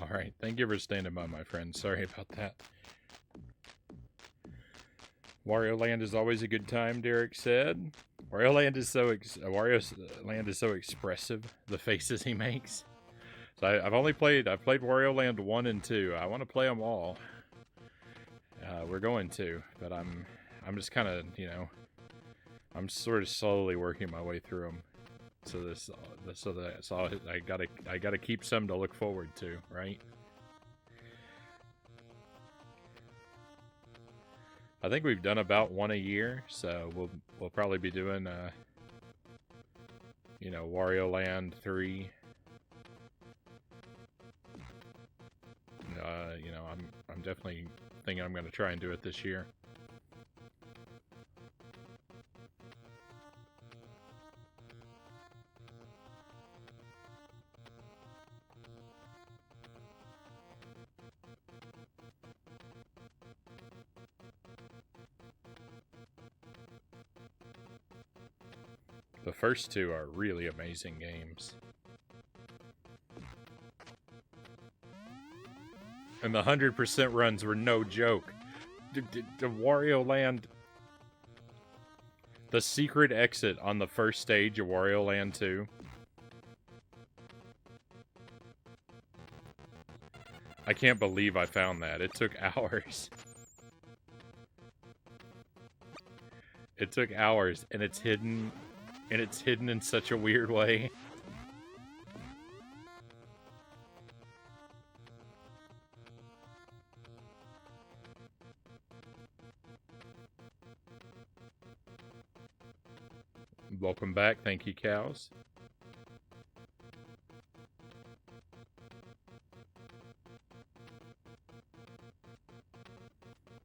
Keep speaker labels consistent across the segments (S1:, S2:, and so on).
S1: Alright, thank you for standing by, my friend. Sorry about that. Wario Land is always a good time, Derek said. Wario Land is so expressive, the faces he makes. So I've played Wario Land 1 and 2. I want to play them all. We're going to, but I'm just kind of, I'm sort of slowly working my way through them. So I gotta keep some to look forward to, right? I think we've done about one a year, so we'll probably be doing Wario Land 3. I'm definitely thinking I'm gonna try and do it this year. The first two are really amazing games. And the 100% runs were no joke. The Wario Land... The secret exit on the first stage of Wario Land 2. I can't believe I found that. It took hours. It took hours, and it's hidden... And it's hidden in such a weird way. Welcome back. Thank you, cows.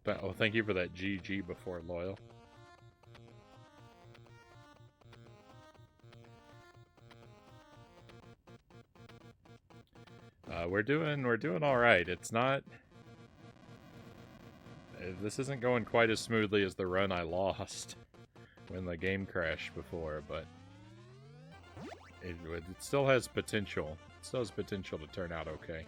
S1: But, oh, thank you for that GG before, Loyal. We're doing all right. It's not... This isn't going quite as smoothly as the run I lost when the game crashed before, but it still has potential. It still has potential to turn out okay.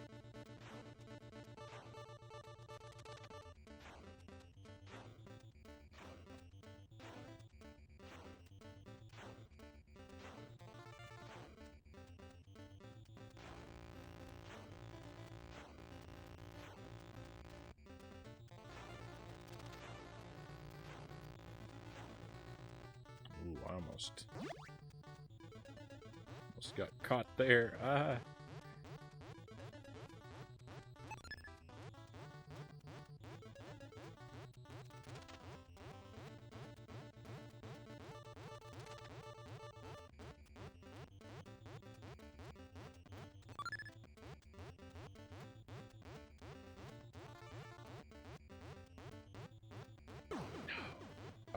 S1: Almost got caught there. Ah.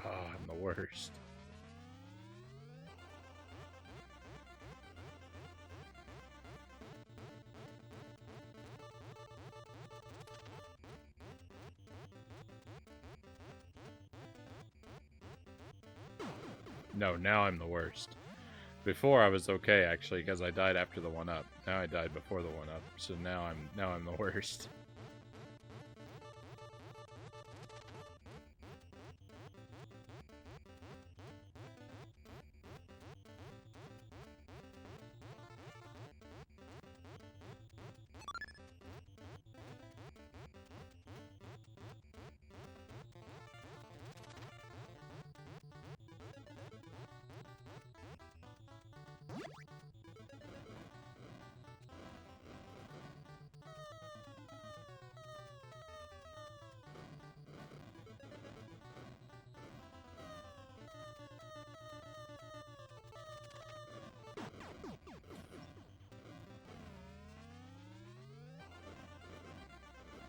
S1: Oh, I'm the worst. No, now I'm the worst. Before I was okay actually because I died after the 1-up. Now I died before the 1-up, so now I'm the worst.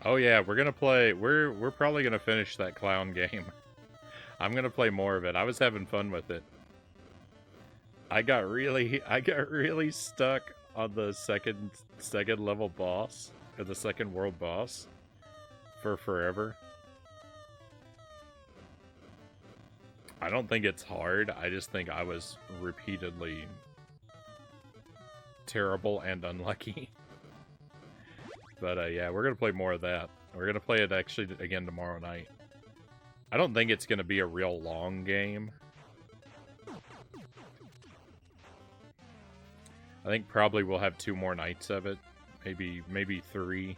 S1: Oh yeah, we're gonna play. We're probably gonna finish that clown game. I'm gonna play more of it. I was having fun with it. I got really stuck on the second level boss, or the second world boss, for forever. I don't think it's hard. I just think I was repeatedly terrible and unlucky. But yeah, we're gonna play more of that. We're gonna play it actually again tomorrow night. I don't think it's gonna be a real long game. I think probably we'll have 2 more nights of it. Maybe 3.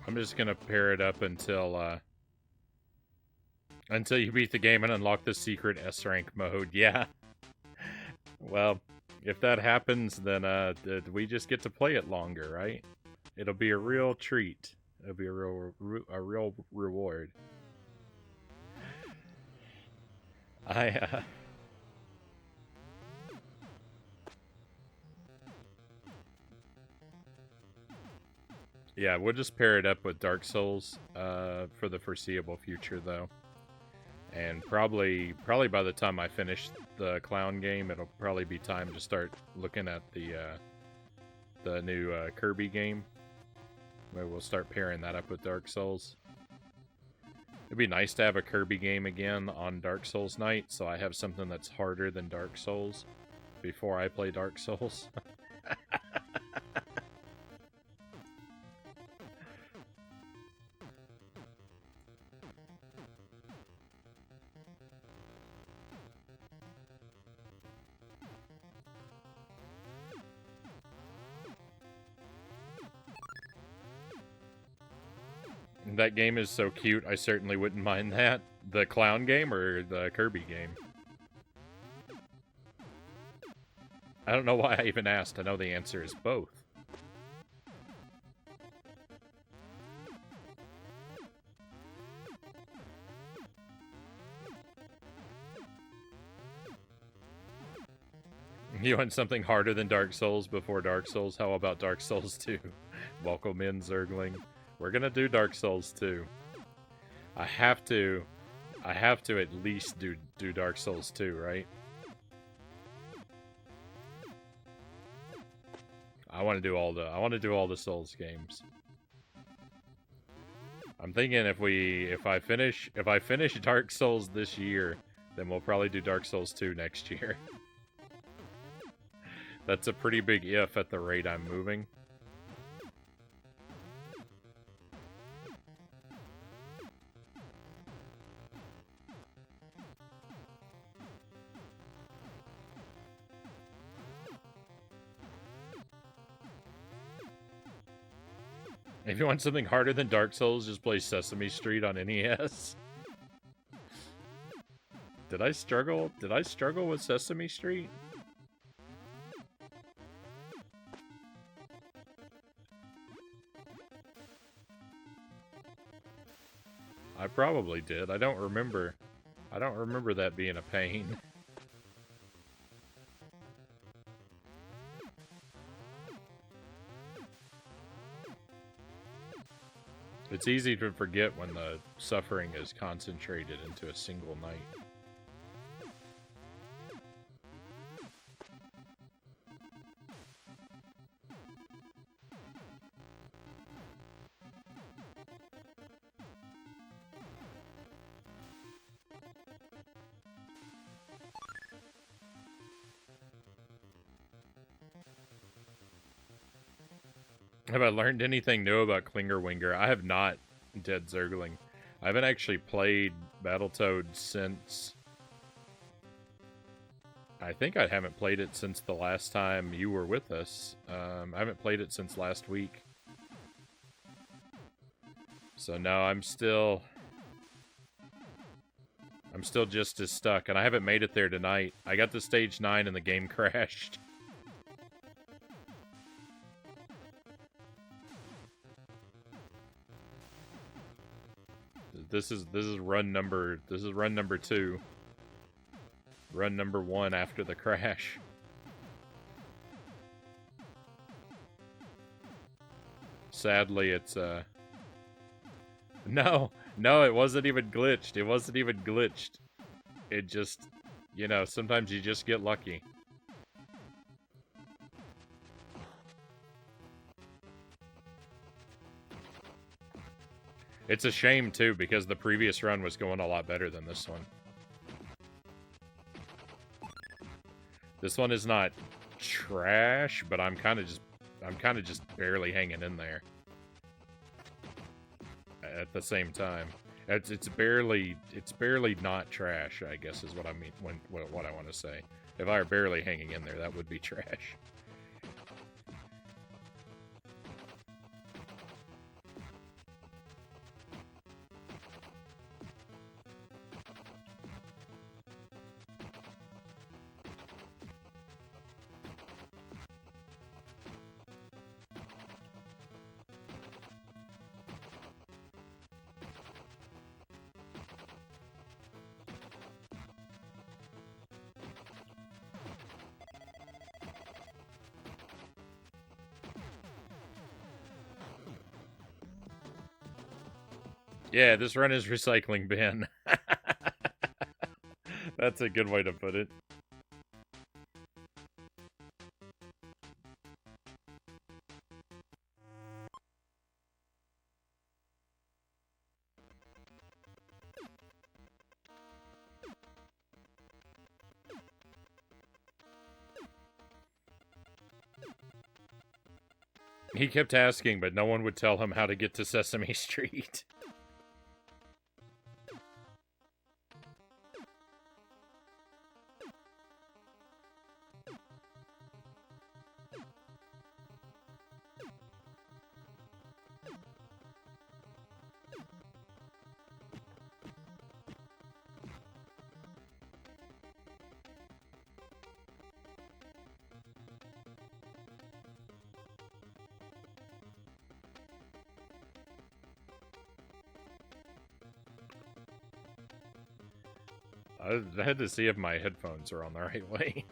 S1: I'm just gonna pair it up until you beat the game and unlock the secret S rank mode. Yeah. Well, if that happens, then we just get to play it longer, right? It'll be a real treat. It'll be a real reward. Yeah, we'll just pair it up with Dark Souls for the foreseeable future, though. And probably by the time I finish the clown game, it'll probably be time to start looking at the new Kirby game. Maybe we'll start pairing that up with Dark Souls. It'd be nice to have a Kirby game again on Dark Souls night, so I have something that's harder than Dark Souls before I play Dark Souls. That game is so cute, I certainly wouldn't mind that. The clown game or the Kirby game? I don't know why I even asked. I know the answer is both. You want something harder than Dark Souls before Dark Souls? How about Dark Souls 2? Welcome in, Zergling. We're gonna do Dark Souls 2. I have to at least do Dark Souls 2, right? I want to do all the Souls games. I'm thinking if I finish Dark Souls this year, then we'll probably do Dark Souls 2 next year. That's a pretty big if at the rate I'm moving. If you want something harder than Dark Souls, just play Sesame Street on NES. Did I struggle? Did I struggle with Sesame Street? I probably did. I don't remember that being a pain. It's easy to forget when the suffering is concentrated into a single night. Have I learned anything new about Klinger Winger? I have not, Dead Zergling. I haven't actually played Battletoads since... I think I haven't played it since the last time you were with us. I haven't played it since last week. So no, I'm still just as stuck, and I haven't made it there tonight. I got to stage 9 and the game crashed. This is run number 2. Run number 1 after the crash. Sadly, it's no, it wasn't even glitched. It wasn't even glitched. It just, you know, sometimes you just get lucky. It's a shame, too, because the previous run was going a lot better than this one. This one is not trash, but I'm kind of just barely hanging in there. At the same time, it's barely not trash, I guess is what I mean what I want to say. If I were barely hanging in there, that would be trash. Yeah, this run is recycling bin. That's a good way to put it. He kept asking, but no one would tell him how to get to Sesame Street. I had to see if my headphones are on the right way.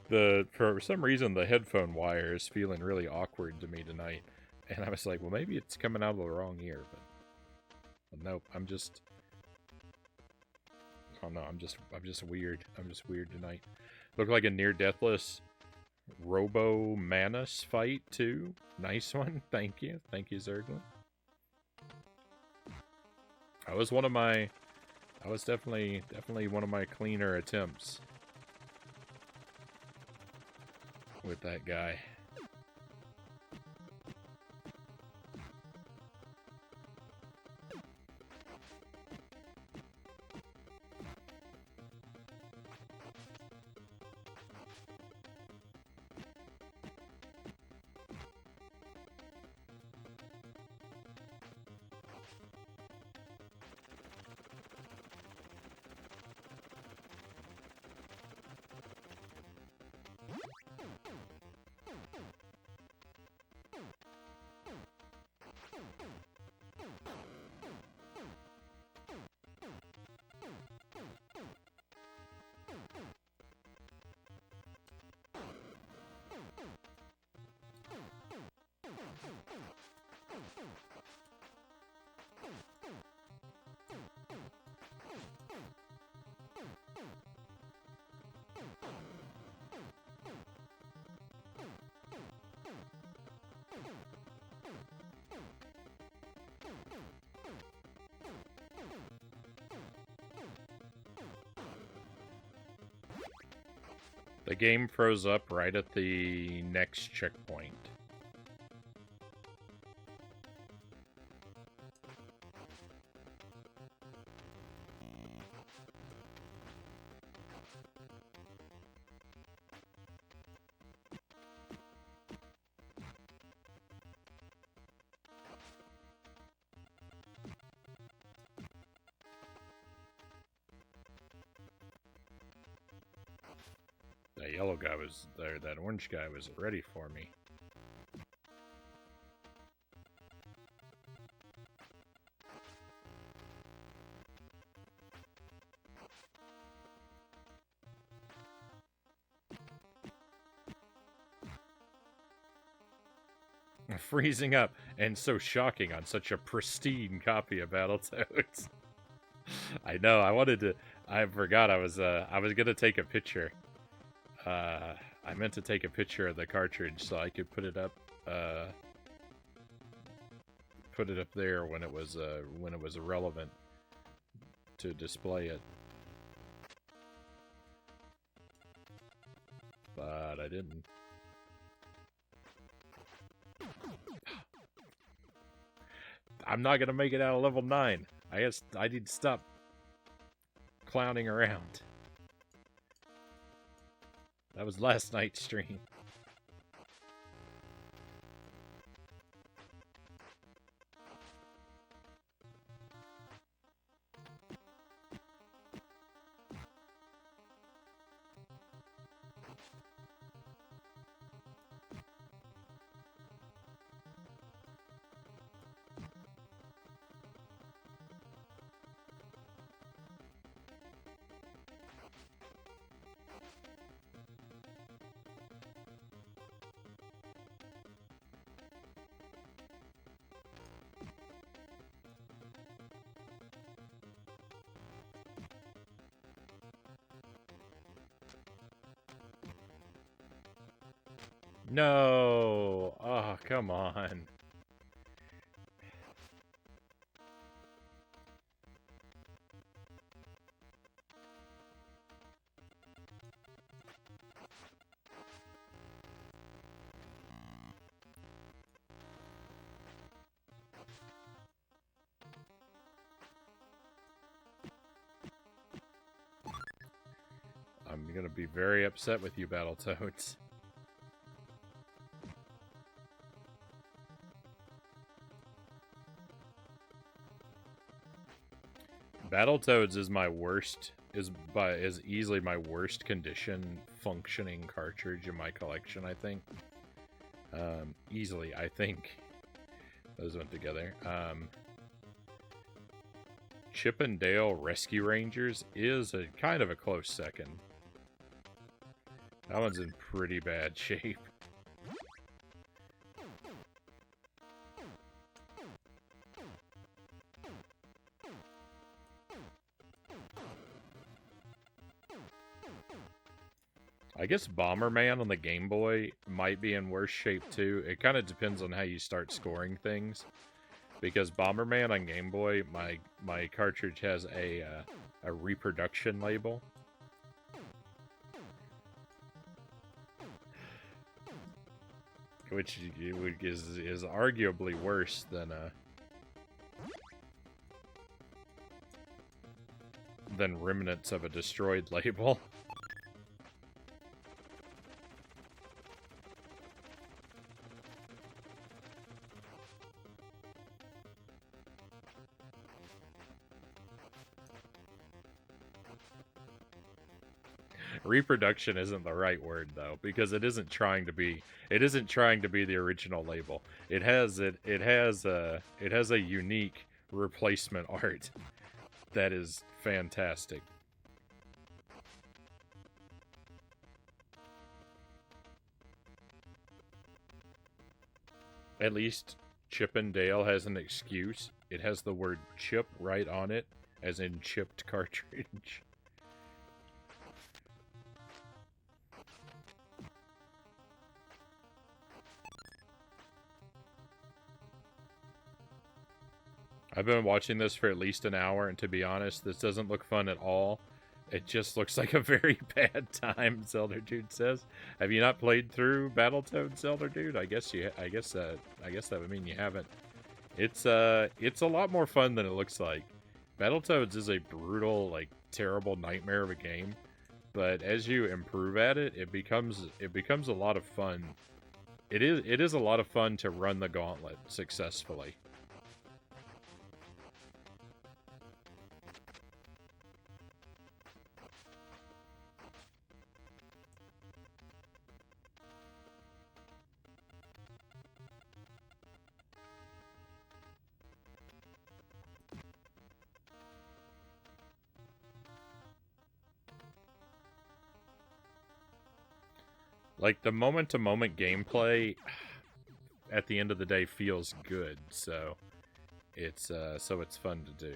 S1: For some reason, the headphone wire is feeling really awkward to me tonight. And I was like, well, maybe it's coming out of the wrong ear, but nope, I'm just... Oh no, I'm just weird. I'm just weird tonight. Look like a near-deathless Robo-Manus fight, too. Nice one. Thank you. Thank you, Zerglin. That was definitely one of my cleaner attempts with that guy. The game froze up right at the next checkpoint. That yellow guy was there, that orange guy was ready for me. Freezing up, and so shocking on such a pristine copy of Battletoads. I know, I forgot I was gonna take a picture. I meant to take a picture of the cartridge so I could put it up there when it was relevant to display it. But I didn't. I'm not gonna make it out of level 9. I guess I need to stop clowning around. That was last night's stream. No! Oh, come on. I'm gonna be very upset with you, Battletoads. Battletoads is my worst, is easily my worst condition functioning cartridge in my collection, I think. Easily, I think. Those went together. Chip and Dale Rescue Rangers is a kind of a close second. That one's in pretty bad shape. I guess Bomberman on the Game Boy might be in worse shape too. It kind of depends on how you start scoring things. Because Bomberman on Game Boy, my cartridge has a reproduction label. Which is arguably worse than remnants of a destroyed label. Reproduction isn't the right word though, because it isn't trying to be the original label. It has a unique replacement art that is fantastic. At least Chip and Dale has an excuse. It has the word chip right on it, as in chipped cartridge. I've been watching this for at least an hour, and to be honest, this doesn't look fun at all. It just looks like a very bad time, Zelda Dude says. Have you not played through Battletoads, Zelda Dude? I guess that would mean you haven't. It's a lot more fun than it looks like. Battletoads is a brutal, like, terrible nightmare of a game, but as you improve at it, it becomes a lot of fun. It is a lot of fun to run the gauntlet successfully. Like, the moment-to-moment gameplay, at the end of the day feels good. So it's fun to do.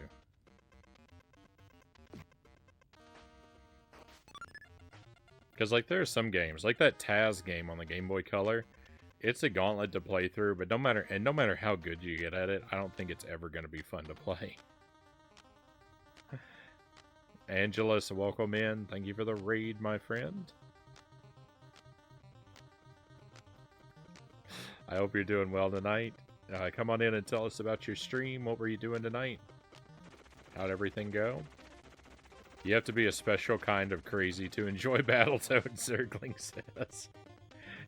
S1: Because like there are some games, like that Taz game on the Game Boy Color, it's a gauntlet to play through. But no matter how good you get at it, I don't think it's ever going to be fun to play. Angelus, welcome in. Thank you for the raid, my friend. I hope you're doing well tonight. Come on in and tell us about your stream. What were you doing tonight? How'd everything go? You have to be a special kind of crazy to enjoy Battletoads, Zergling says.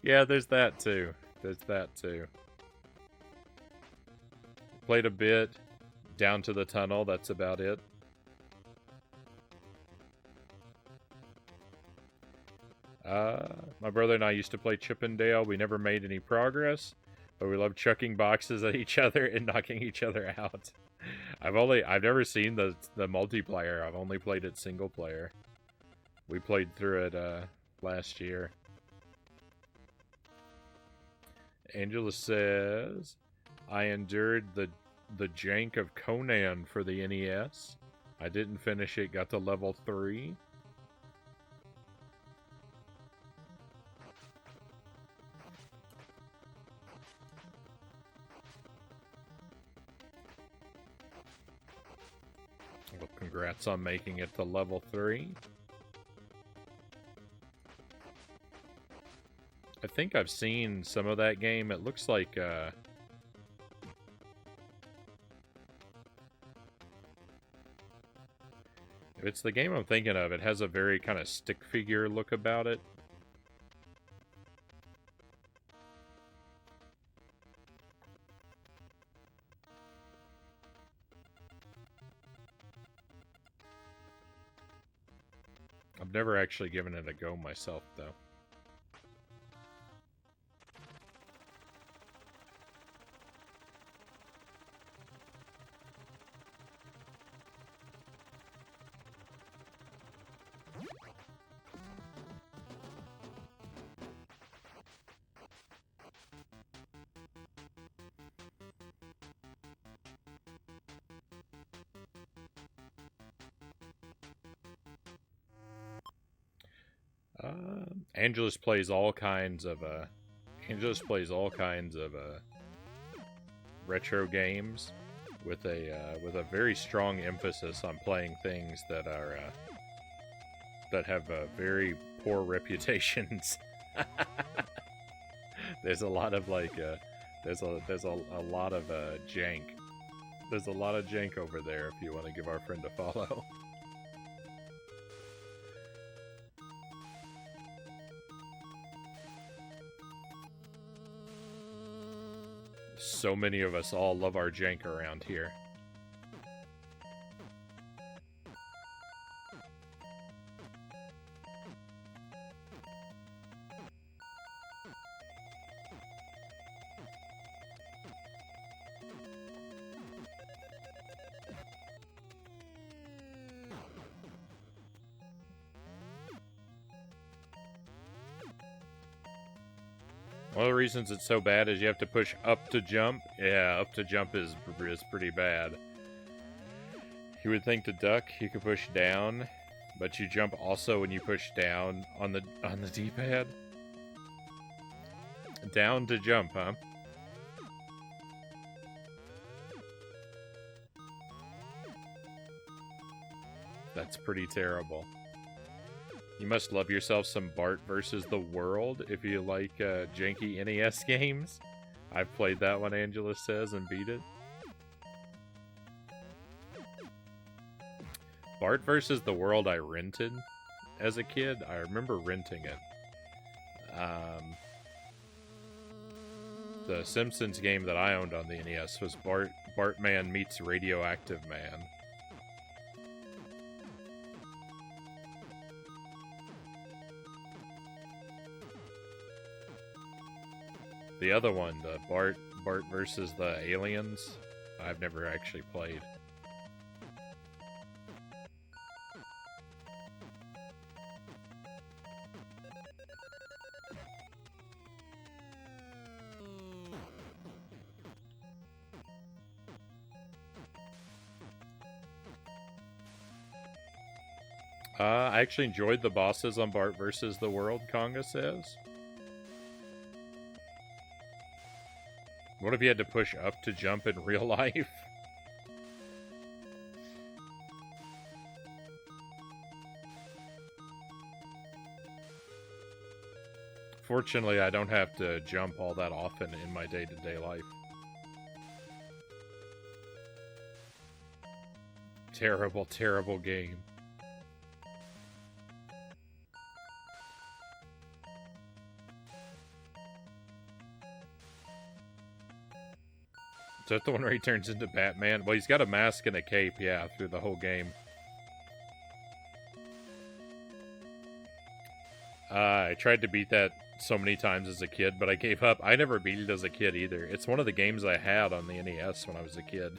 S1: Yeah, there's that too. There's that too. Played a bit. Down to the tunnel, that's about it. My brother and I used to play Chip and Dale. We never made any progress, but we loved chucking boxes at each other and knocking each other out. I've never seen the multiplayer. I've only played it single player. We played through it last year. Angela says, I endured the jank of Conan for the NES. I didn't finish it, got to level 3. Well, congrats on making it to level 3. I think I've seen some of that game. It looks like if it's the game I'm thinking of, it has a very kind of stick figure look about it. I've never actually given it a go myself, though. Angelus plays all kinds of retro games with a very strong emphasis on playing things that are that have very poor reputations. There's a lot of like there's a lot of jank. There's a lot of jank over there if you want to give our friend a follow. So many of us all love our jank around here. One of the reasons it's so bad is you have to push up to jump. Yeah, up to jump is pretty bad. You would think to duck, you could push down, but you jump also when you push down on the D-pad. Down to jump, huh? That's pretty terrible. You must love yourself some Bart versus the World if you like janky NES games. I've played that one, Angela says, and beat it. Bart versus the World I rented as a kid. I remember renting it. The Simpsons game that I owned on the NES was Bartman meets Radioactive Man. The other one, the Bart versus the Aliens, I've never actually played. I actually enjoyed the bosses on Bart versus the World, Conga says. What if you had to push up to jump in real life? Fortunately, I don't have to jump all that often in my day-to-day life. Terrible, terrible game. Is that the one where he turns into Batman? Well, he's got a mask and a cape, yeah, through the whole game. I tried to beat that so many times as a kid, but I gave up. I never beat it as a kid either. It's one of the games I had on the NES when I was a kid.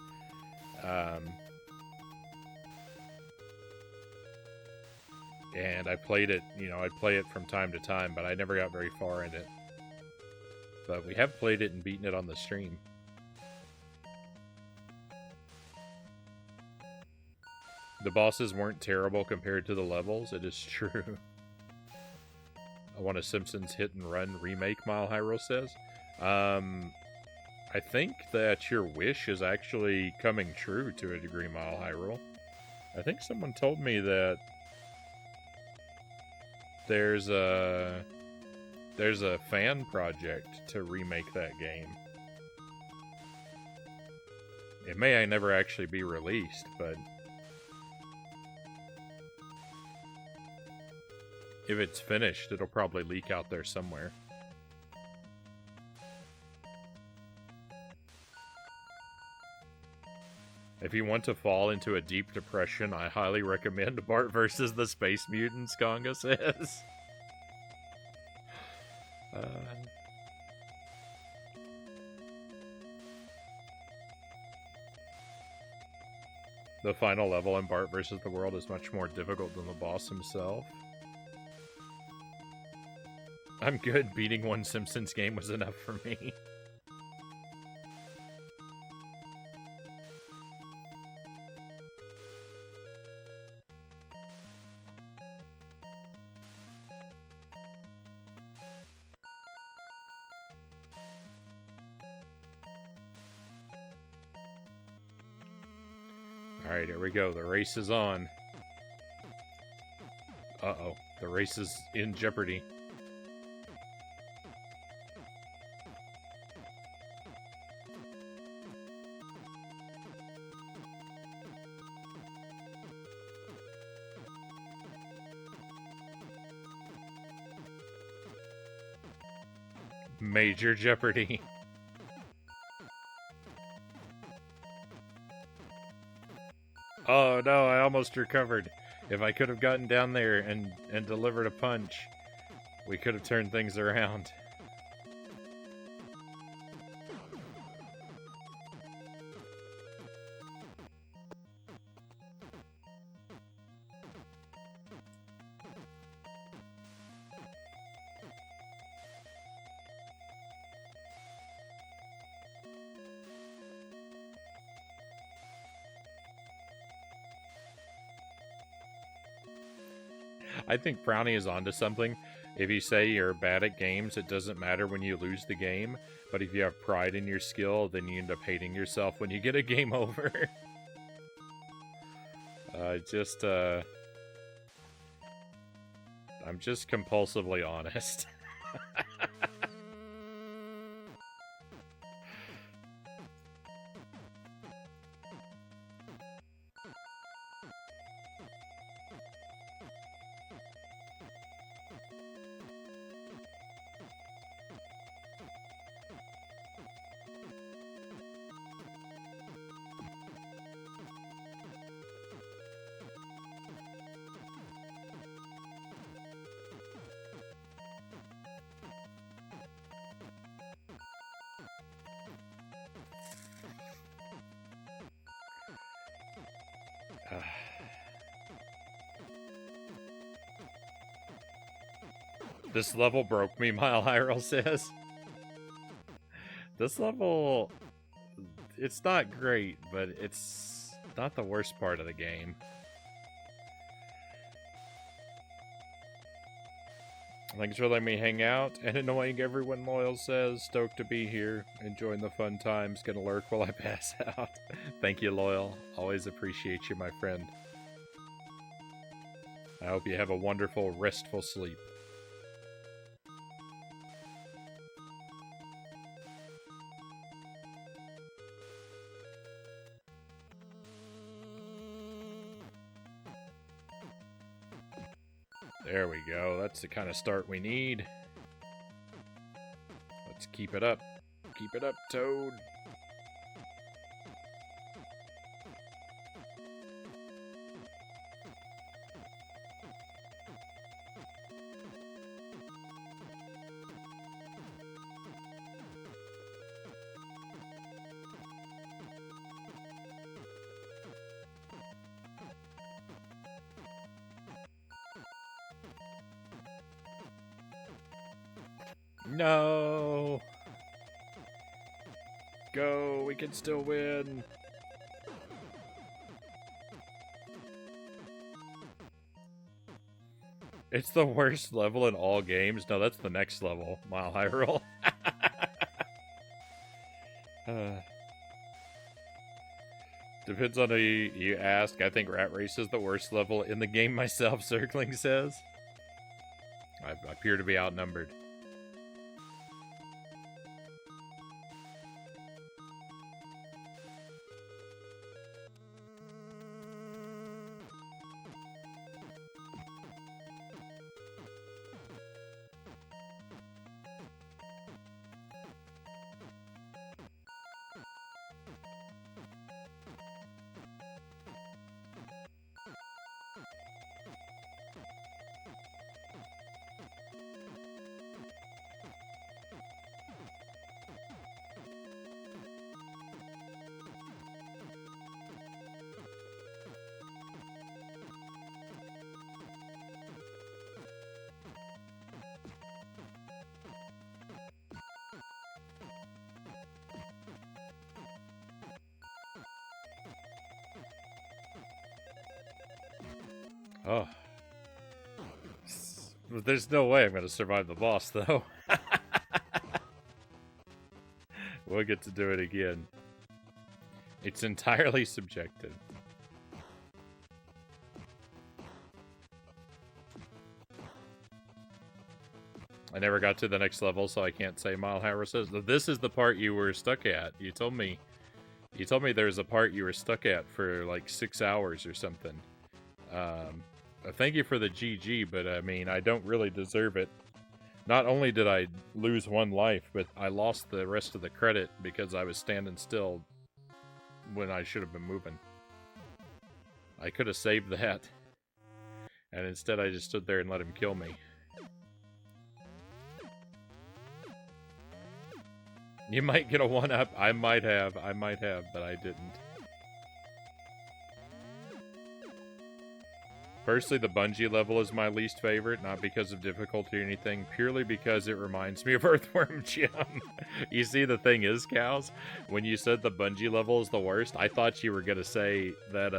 S1: And I played it, you know, I'd play it from time to time, but I never got very far in it. But we have played it and beaten it on the stream. The bosses weren't terrible compared to the levels, it is true. I want a Simpsons Hit and Run remake, Mile Hyrule says. I think that your wish is actually coming true to a degree, Mile Hyrule. I think someone told me that there's a fan project to remake that game. It may never actually be released, but if it's finished, it'll probably leak out there somewhere. If you want to fall into a deep depression, I highly recommend Bart vs. the Space Mutants, Conga says. The final level in Bart vs. the World is much more difficult than the boss himself. I'm good. Beating one Simpsons game was enough for me. Alright, here we go. The race is on. Uh-oh. The race is in jeopardy. Major jeopardy. Oh no, I almost recovered. If I could have gotten down there and delivered a punch, we could have turned things around. I think Frownie is onto something. If you say you're bad at games, it doesn't matter when you lose the game. But if you have pride in your skill, then you end up hating yourself when you get a game over. I'm just compulsively honest. This level broke me, Mile Hyrule says. This level, it's not great, but it's not the worst part of the game. Thanks for letting me hang out. And annoying everyone, Loyal says. Stoked to be here. Enjoying the fun times. Gonna lurk while I pass out. Thank you, Loyal. Always appreciate you, my friend. I hope you have a wonderful, restful sleep. There we go. That's the kind of start we need. Let's keep it up. Keep it up, Toad. No! Go, we can still win. It's the worst level in all games. No, that's the next level. Mile High Roll. Depends on who you ask. I think Rat Race is the worst level in the game myself, Circling says. I appear to be outnumbered. Oh. There's no way I'm going to survive the boss, though. We'll get to do it again. It's entirely subjective. I never got to the next level, so I can't say. Mile High says, this is the part you were stuck at. You told me there's a part you were stuck at for like 6 hours or something. Thank you for the GG, but I mean, I don't really deserve it. Not only did I lose 1 life, but I lost the rest of the credit because I was standing still when I should have been moving. I could have saved that. And instead I just stood there and let him kill me. You might get a 1-up. I might have, but I didn't. Personally, the bungee level is my least favorite, not because of difficulty or anything, purely because it reminds me of Earthworm Jim. You see, the thing is, Cows, when you said the bungee level is the worst, I thought you were gonna say that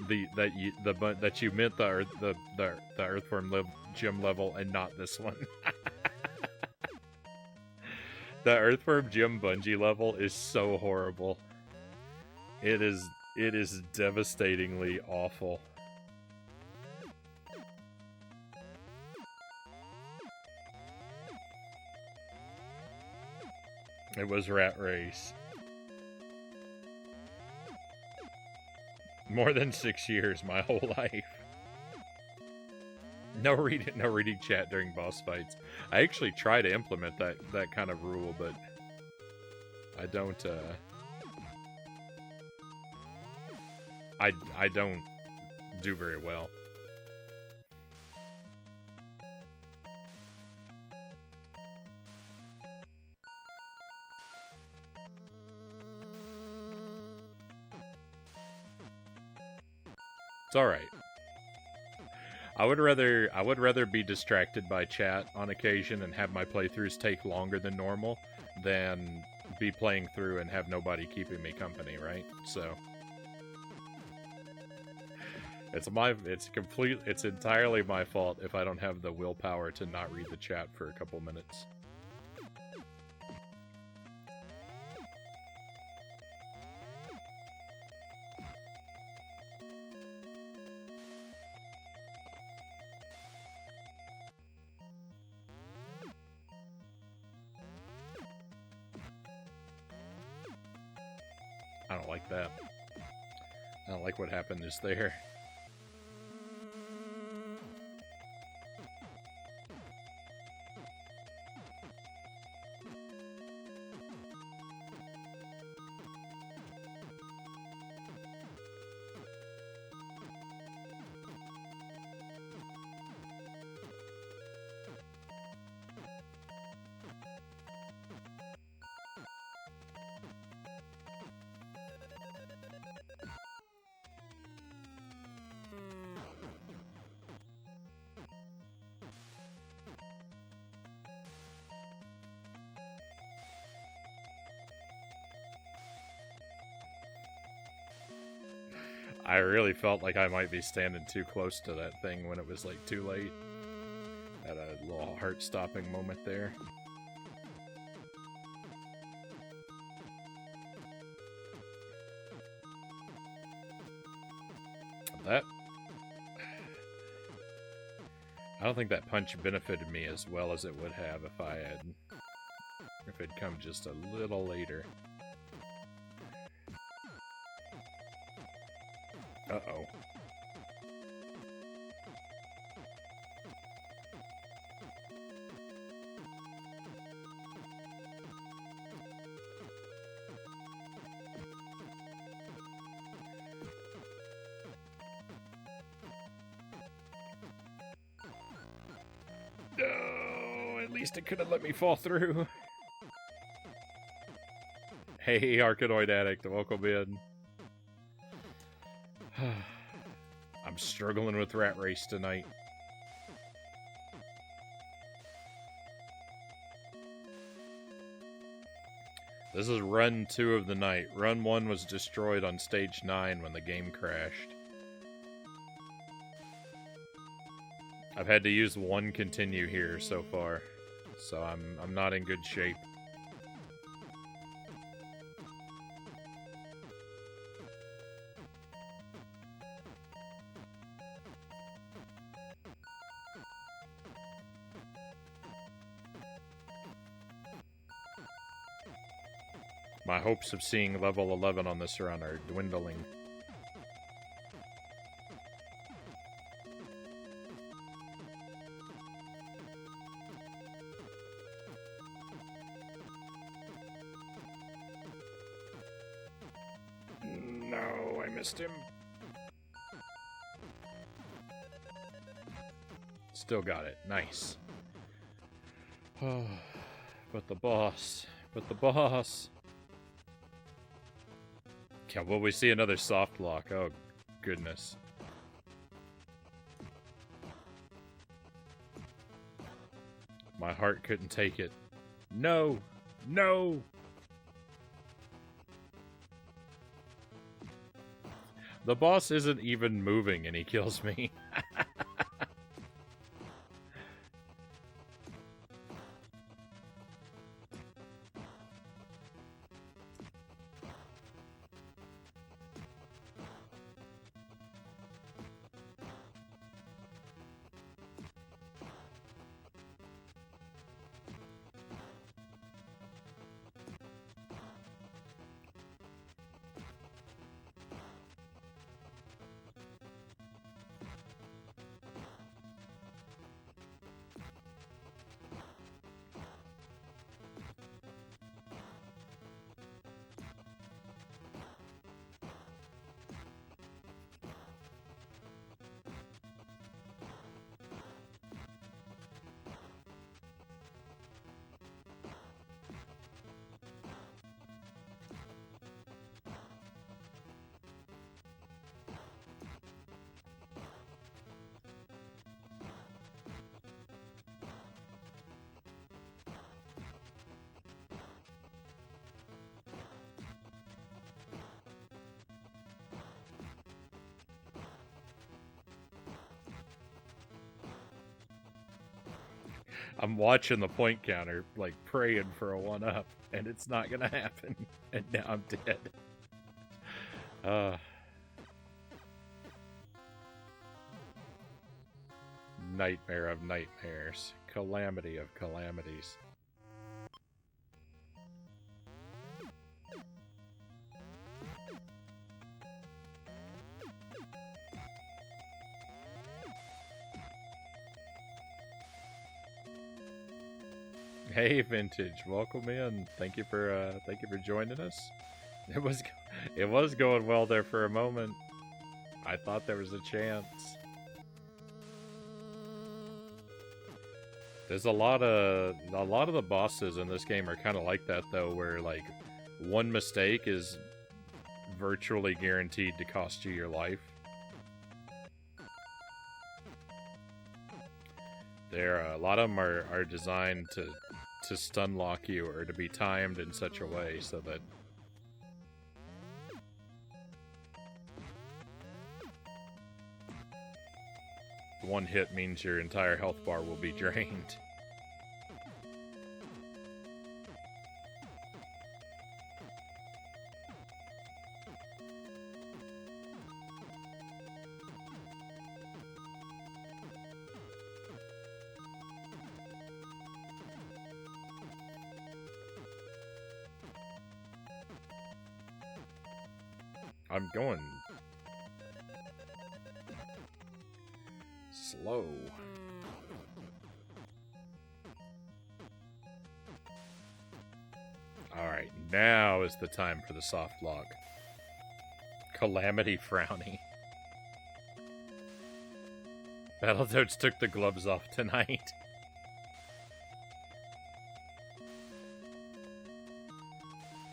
S1: that you meant the Earthworm Jim level and not this one. The Earthworm Jim bungee level is so horrible. It is devastatingly awful. It was Rat Race. More than 6 years, my whole life. No reading chat during boss fights. I actually try to implement that kind of rule, but I don't. I don't do very well. It's all right. I would rather be distracted by chat on occasion and have my playthroughs take longer than normal than be playing through and have nobody keeping me company, right? So It's entirely my fault if I don't have the willpower to not read the chat for a couple minutes. I don't like that. I don't like what happened just there. I really felt like I might be standing too close to that thing when it was like too late. Had a little heart-stopping moment there. That... I don't think that punch benefited me as well as it would have if I had... if it'd come just a little later. Uh-oh. No, at least it could have let me fall through. Hey, Arcanoid Addict, welcome in. I'm struggling with Rat Race tonight. This is run 2 of the night. Run 1 was destroyed on stage 9 when the game crashed. I've had to use 1 continue here so far, so I'm not in good shape. My hopes of seeing level 11 on this run are dwindling. No, I missed him. Still got it. Nice. But the boss. Will we see another soft lock? Oh, goodness. My heart couldn't take it. No! No! The boss isn't even moving and he kills me. I'm watching the point counter, like praying for a 1-up, and it's not gonna happen. And now I'm dead. Nightmare of nightmares. Calamity of calamities. Hey, Vintage, welcome in. Thank you for joining us. It was going well there for a moment. I thought there was a chance. There's a lot of the bosses in this game are kind of like that though, where like one mistake is virtually guaranteed to cost you your life. A lot of them are designed to stun lock you or to be timed in such a way so that one hit means your entire health bar will be drained. I'm going slow. Alright, now is the time for the soft lock. Calamity Frownie. Battletoads took the gloves off tonight.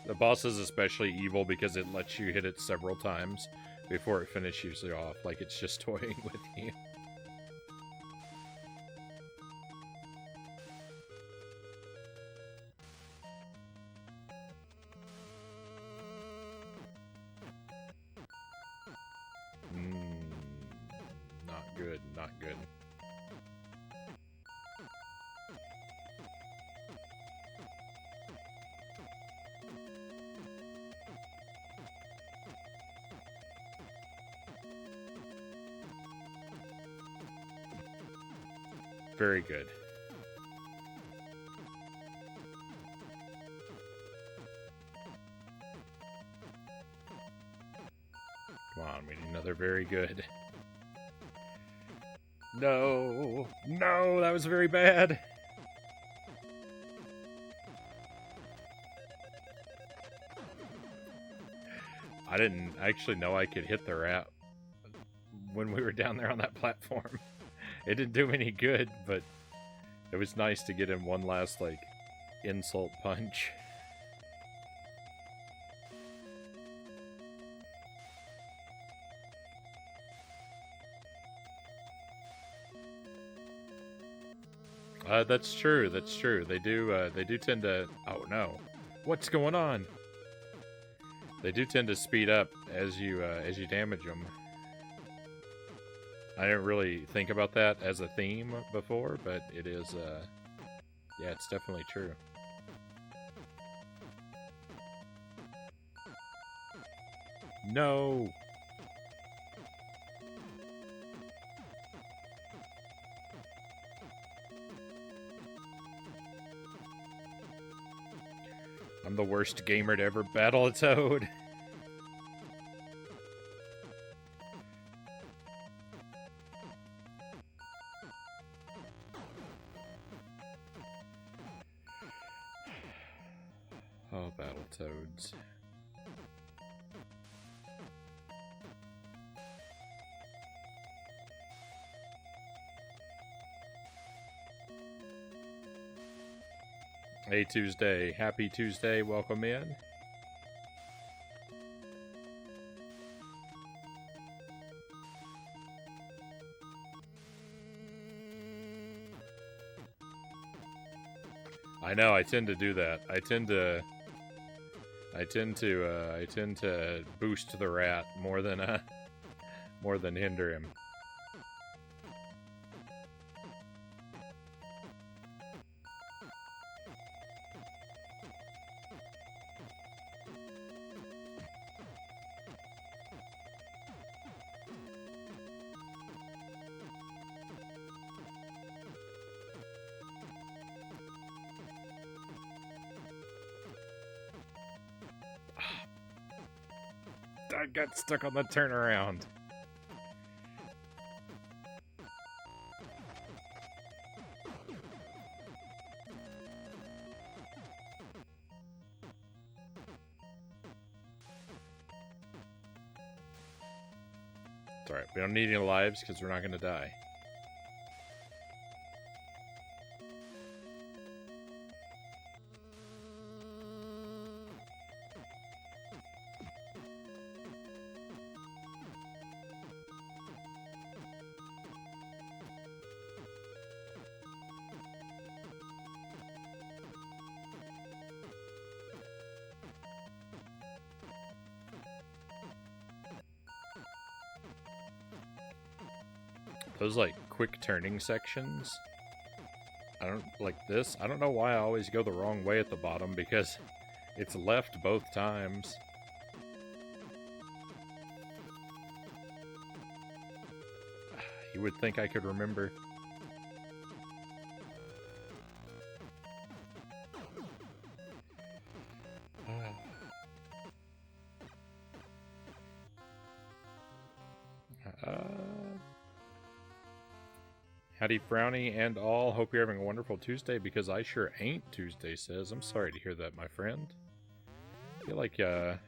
S1: The boss is especially evil because it lets you hit it several times before it finishes you off, like it's just toying with you. Not good, not good. Very good. Come on, we need another very good. No! No, that was very bad! I didn't actually know I could hit the rat when we were down there on that platform. It didn't do any good, but it was nice to get in one last, like, insult punch. That's true, that's true. They do tend to... Oh, no. What's going on? They do tend to speed up as you damage them. I didn't really think about that as a theme before, but it is, yeah, it's definitely true. No! I'm the worst gamer to ever battle a Toad. Oh, Battletoads. Hey, Tuesday. Happy Tuesday. Welcome in. I know, I tend to do that. I tend to boost the rat more than hinder him. I got stuck on the turnaround. It's alright, we don't need any lives because we're not going to die. Those, like, quick turning sections, I don't like this. I don't know why I always go the wrong way at the bottom, because it's left both times. You would think I could remember. Howdy, Frownie and all. Hope you're having a wonderful Tuesday, because I sure ain't, Tuesday says. I'm sorry to hear that, my friend. I feel like, I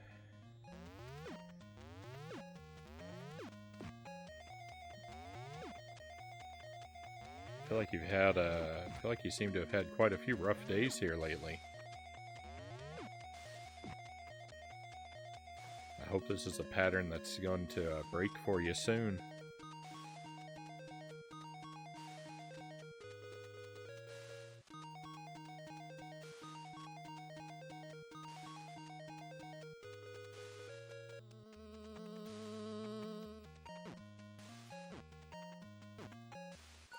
S1: feel like you've had, I feel like you seem to have had quite a few rough days here lately. I hope this is a pattern that's going to break for you soon.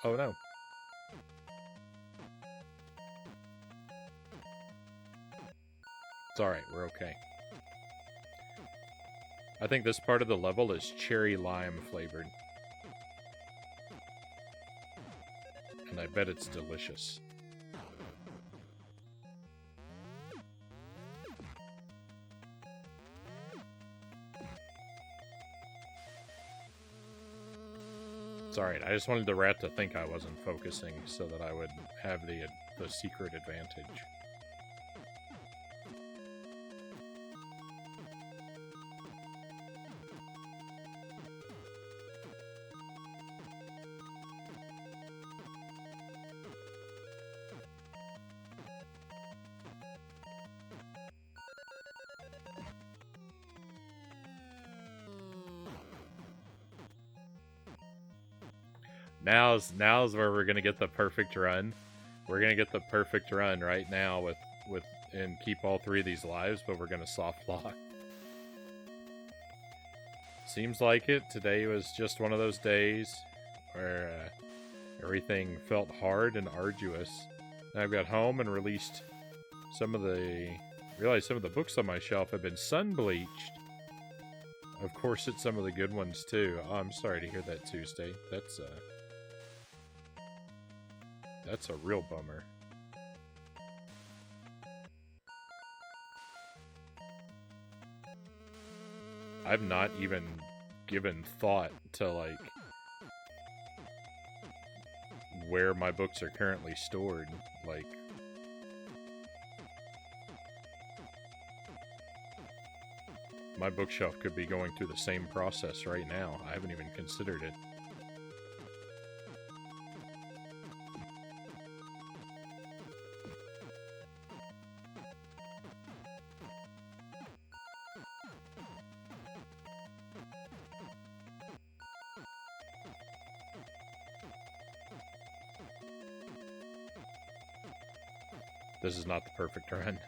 S1: Oh no. It's alright, we're okay. I think this part of the level is cherry lime flavored. And I bet it's delicious. It's alright, I just wanted the rat to think I wasn't focusing so that I would have the secret advantage. Now's where we're gonna get the perfect run. We're gonna get the perfect run right now with and keep all three of these lives, but we're gonna soft lock. Seems like it. Today was just one of those days where everything felt hard and arduous. And I've got home and realized some of the books on my shelf have been sun bleached. Of course, it's some of the good ones too. Oh, I'm sorry to hear that, Tuesday. That's a real bummer. I've not even given thought to, like, where my books are currently stored. Like, my bookshelf could be going through the same process right now. I haven't even considered it. This is not the perfect run.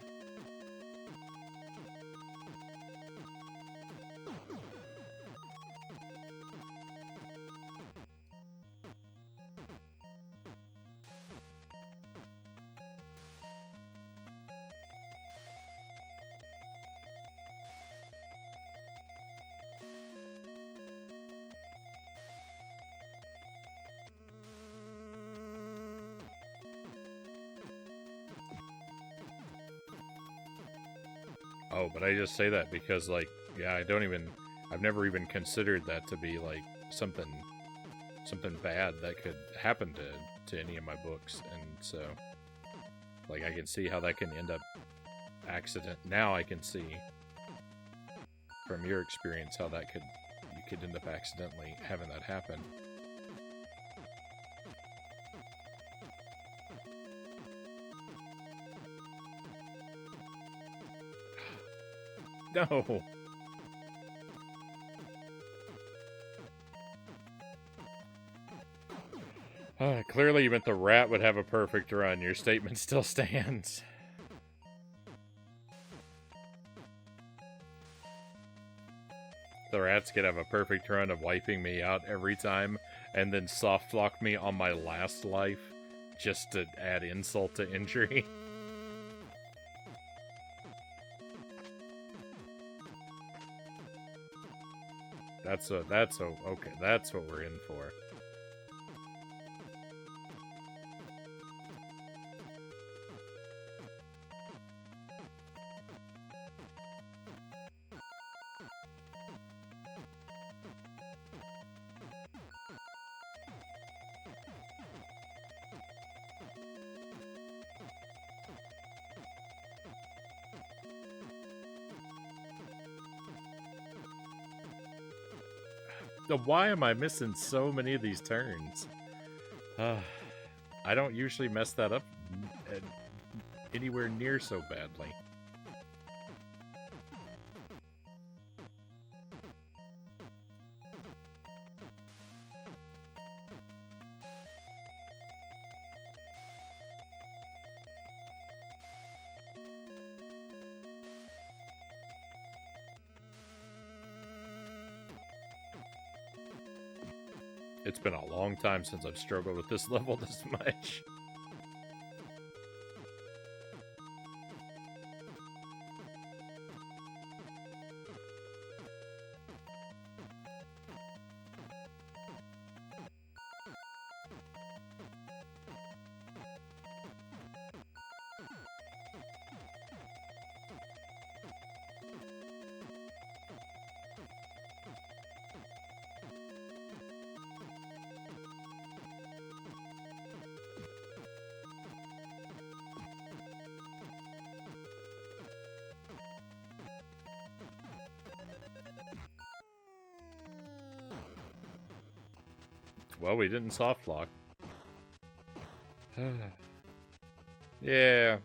S1: Oh, but I just say that because, like, yeah, I don't even I've never even considered that to be like something bad that could happen to any of my books, and so like I can see how that can end up accident. Now I can see from your experience how that you could end up accidentally having that happen. No. Clearly you meant the rat would have a perfect run. Your statement still stands. The rats could have a perfect run of wiping me out every time and then soft lock me on my last life just to add insult to injury. Okay, that's what we're in for. Why am I missing so many of these turns? I don't usually mess that up anywhere near so badly. It's been a long time since I've struggled with this level this much. Well, we didn't soft lock. Yeah.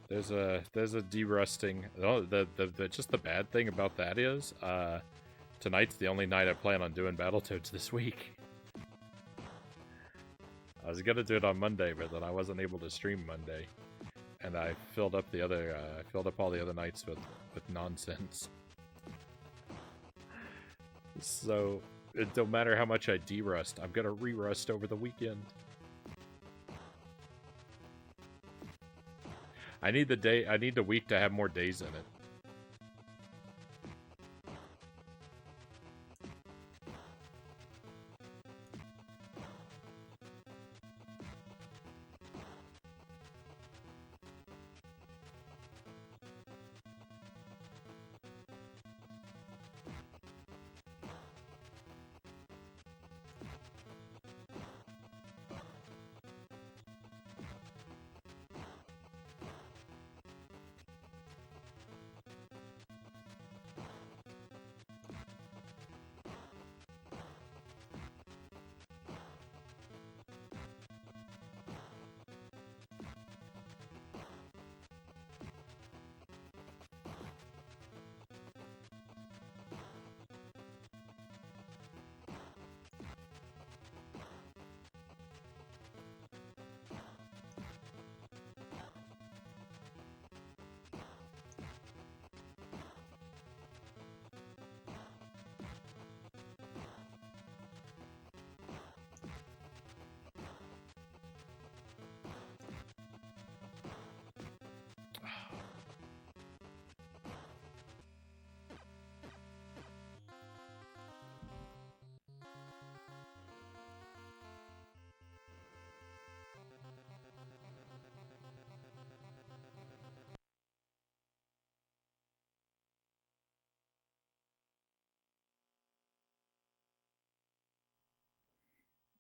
S1: There's a derusting. Oh, just the bad thing about that is, tonight's the only night I plan on doing Battletoads this week. I was gonna do it on Monday, but then I wasn't able to stream Monday, and I filled up all the other nights with nonsense. So it don't matter how much I derust, I'm gonna re-rust over the weekend. I need the week to have more days in it.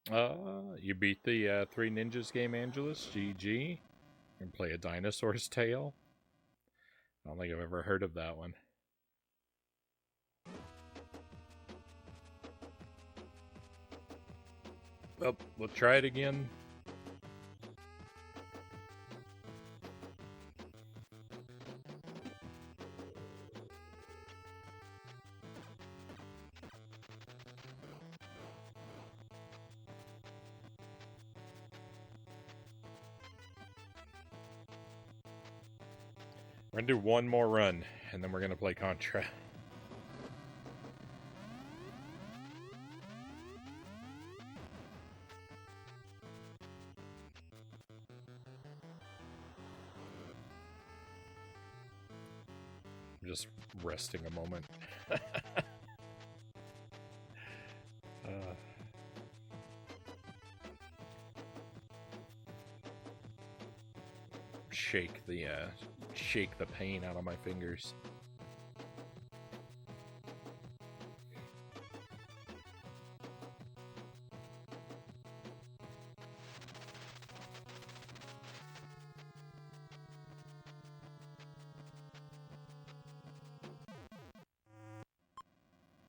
S1: You beat the Three Ninjas game, Angelus. GG. And play A Dinosaur's Tale. I don't think I've ever heard of that one. Well, we'll try it again. We're gonna do one more run, and then we're gonna play Contra. I'm just resting a moment. Shake the pain out of my fingers.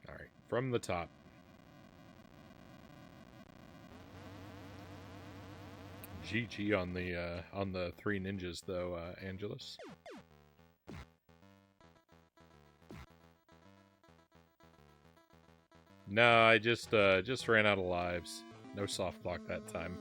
S1: All right, from the top. GG on the Three Ninjas though, Angelus. No, I just ran out of lives. No soft block that time.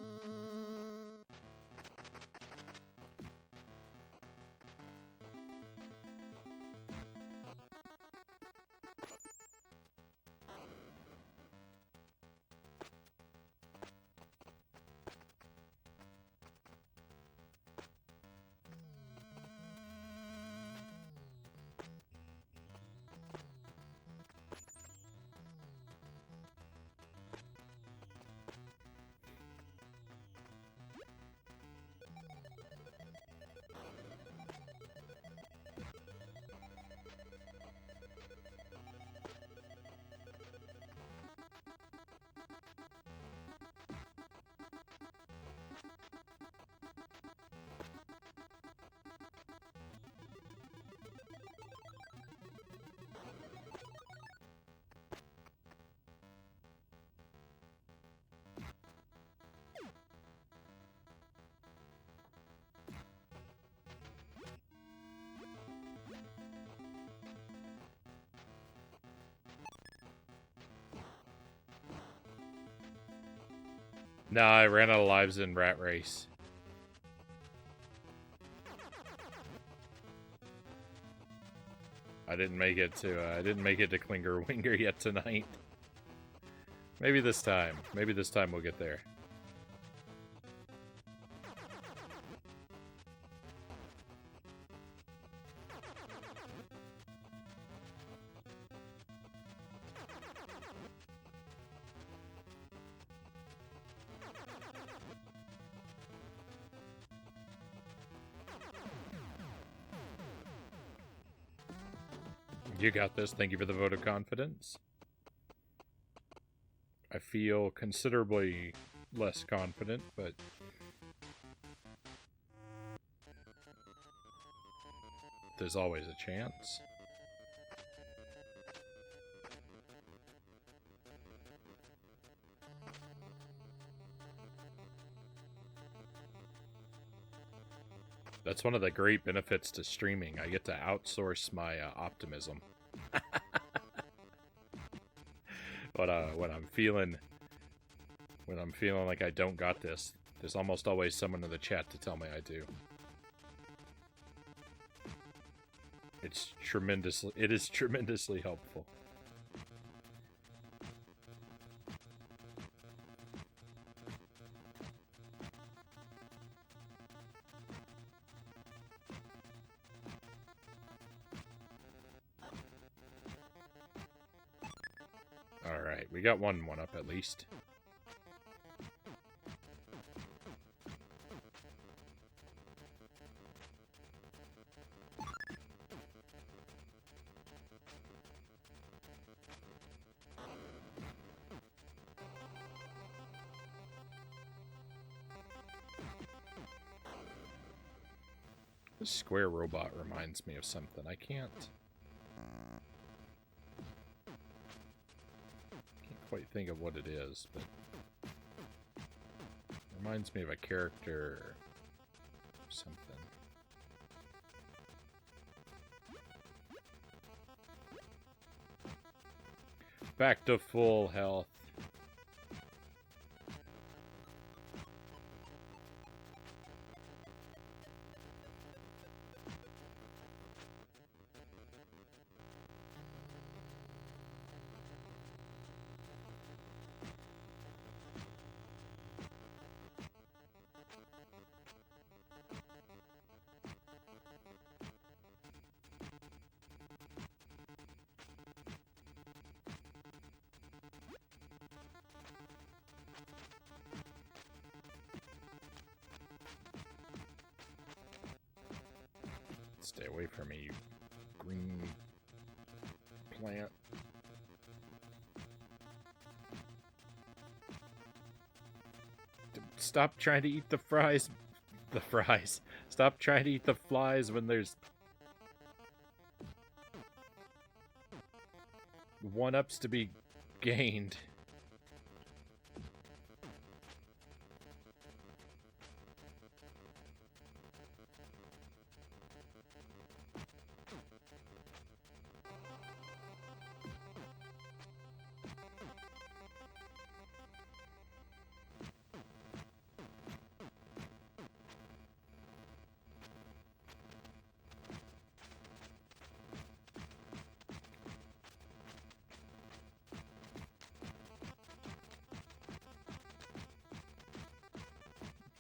S1: Nah, I ran out of lives in Rat Race. I didn't make it to Klinger Winger yet tonight. Maybe this time. Maybe this time we'll get there. You got this. Thank you for the vote of confidence. I feel considerably less confident, but there's always a chance. That's one of the great benefits to streaming. I get to outsource my optimism. But when I'm feeling like I don't got this, there's almost always someone in the chat to tell me I do. It is tremendously helpful. Alright, we got one up at least. This square robot reminds me of something. I can't quite think of what it is, but it reminds me of a character or something. Back to full health. Stay away from me, you green plant. Stop trying to eat the fries. The fries. Stop trying to eat the flies when there's one-ups to be gained.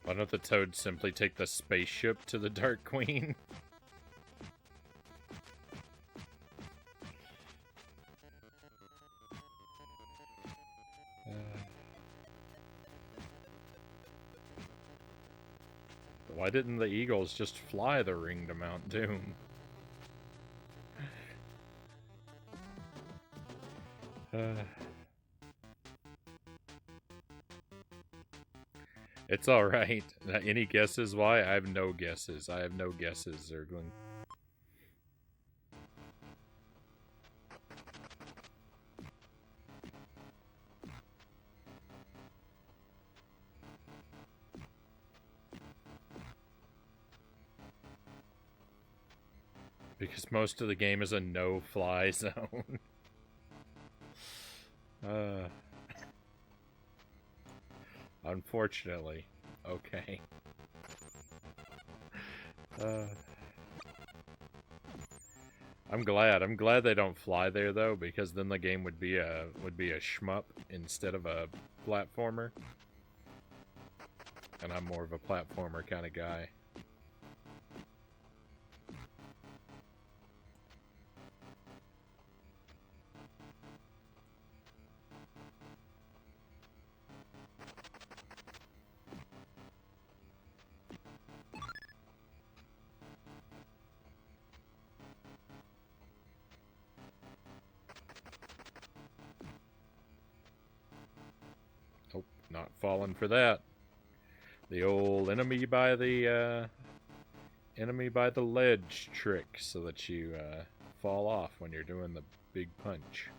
S1: Why don't the Toads simply take the spaceship to the Dark Queen? Why didn't the Eagles just fly the ring to Mount Doom? It's alright. Any guesses why? I have no guesses. I have no guesses, Zergling. Because most of the game is a no-fly zone. Unfortunately. Okay. I'm glad they don't fly there though, because then the game would be a shmup instead of a platformer. And I'm more of a platformer kind of guy. Nope, not falling for that. The old enemy by the ledge trick, so that you fall off when you're doing the big punch.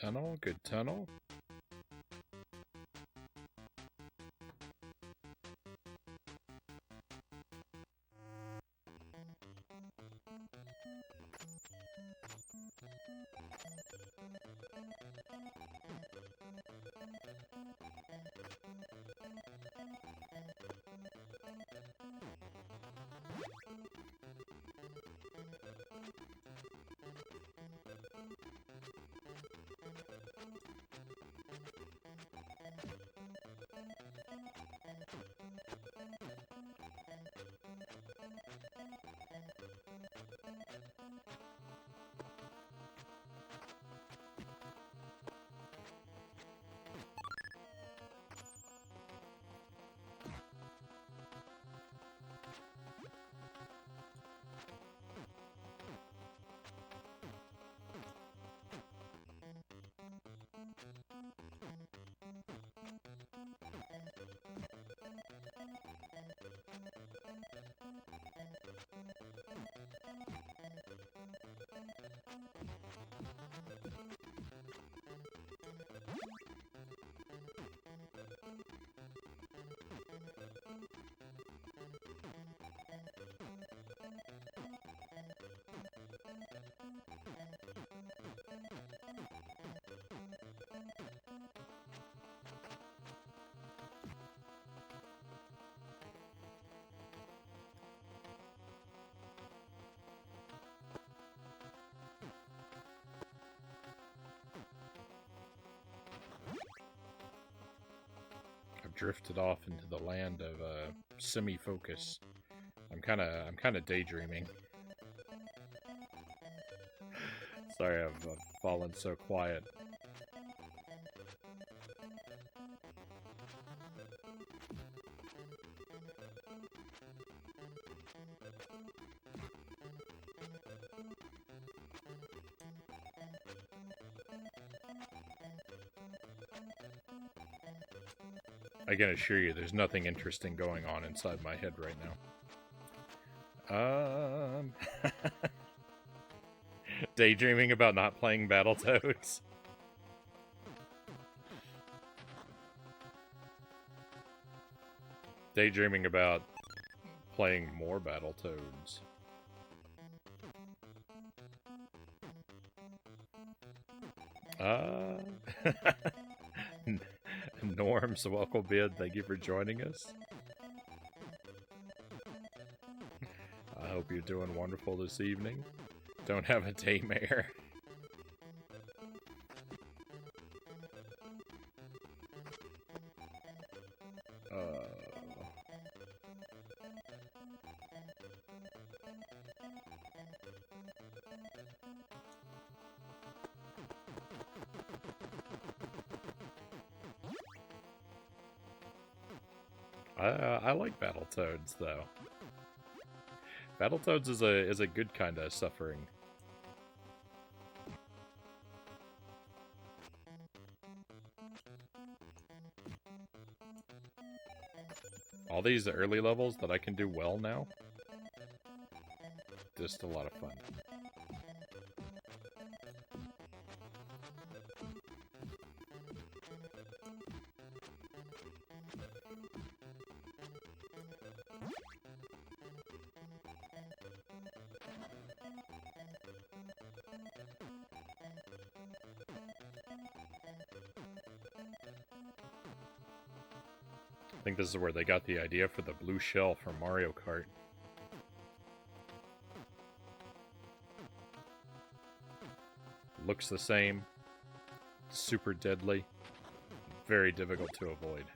S1: tunnel, good tunnel. Drifted off into the land of semi-focus. I'm kind of daydreaming. Sorry, I've fallen so quiet. I can assure you there's nothing interesting going on inside my head right now. Daydreaming about not playing Battletoads. Daydreaming about playing more Battletoads. Norms, welcome in. Thank you for joining us. I hope you're doing wonderful this evening. Don't have a daymare. I like Battletoads though. Battletoads is a good kind of suffering. All these early levels that I can do well now. Just a lot of fun. I think this is where they got the idea for the blue shell from Mario Kart. Looks the same. Super deadly. Very difficult to avoid.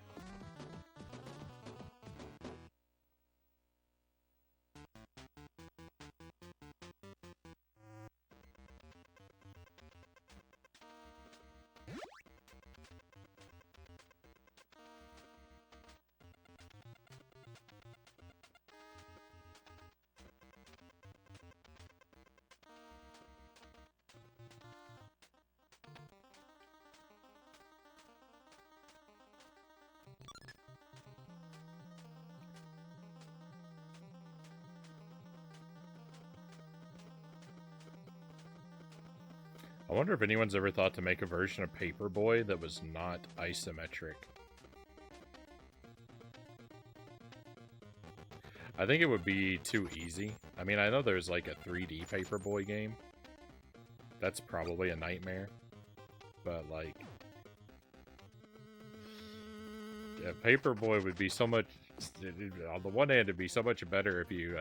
S1: I wonder if anyone's ever thought to make a version of Paperboy that was not isometric. I think it would be too easy. I mean, I know there's like a 3D Paperboy game. That's probably a nightmare. But like... yeah, Paperboy would be so much... on the one hand, it'd be so much better if you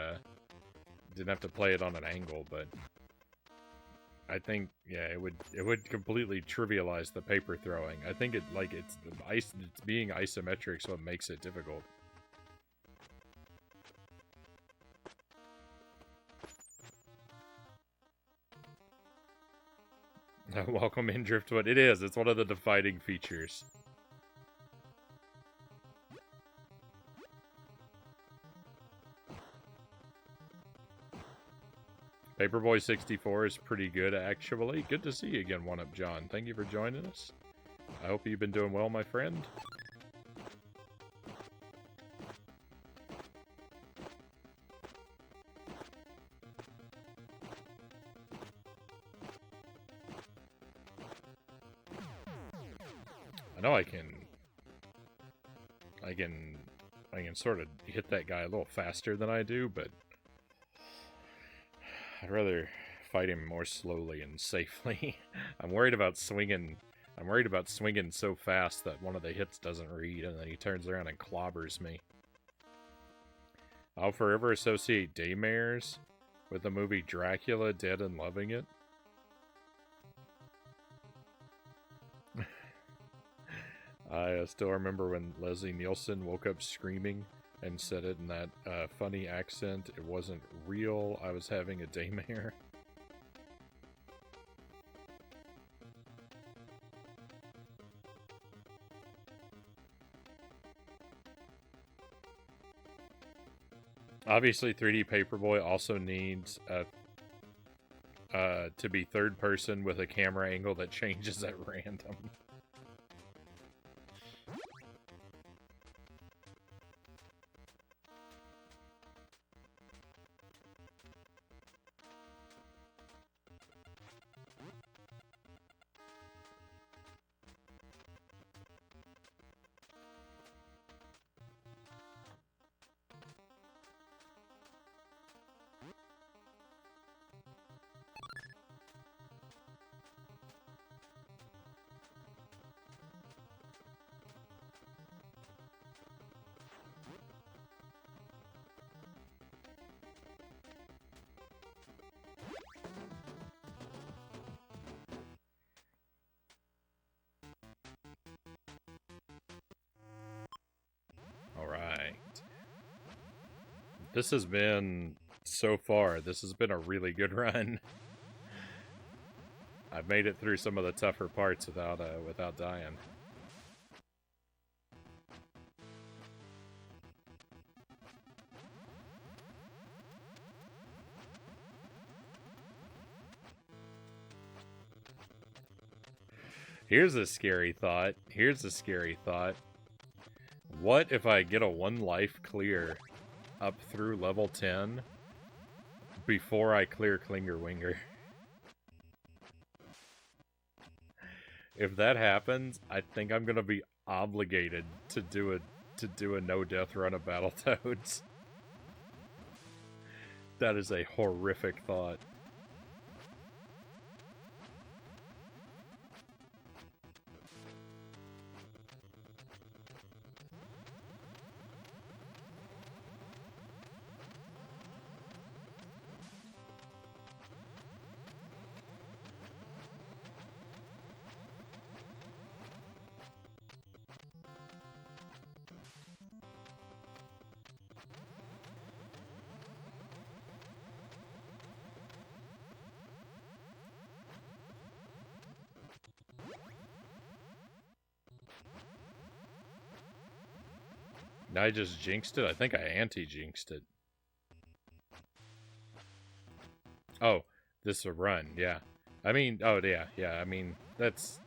S1: didn't have to play it on an angle, but... I think, yeah, it would completely trivialize the paper throwing. I think it's being isometric, so it makes it difficult. Welcome in, Driftwood. It is. It's one of the defining features. Paperboy 64 is pretty good, actually. Good to see you again, One Up John. Thank you for joining us. I hope you've been doing well, my friend. I know I can sort of hit that guy a little faster than I do, but I'd rather fight him more slowly and safely. I'm worried about swinging so fast that one of the hits doesn't read, and then he turns around and clobbers me. I'll forever associate daymares with the movie Dracula, Dead and Loving It. I still remember when Leslie Nielsen woke up screaming and said it in that funny accent. It wasn't real. I was having a daymare. Obviously, 3D Paperboy also needs to be third person with a camera angle that changes at random. This has been, so far, this has been a really good run. I've made it through some of the tougher parts without dying. Here's a scary thought. What if I get a 1 life clear up through level 10 before I clear Klinger Winger? If that happens, I think I'm gonna be obligated to do a no-death run of Battletoads. That is a horrific thought. I just jinxed it? I think I anti-jinxed it. Oh, this is a run, yeah. I mean, oh yeah, I mean, that's...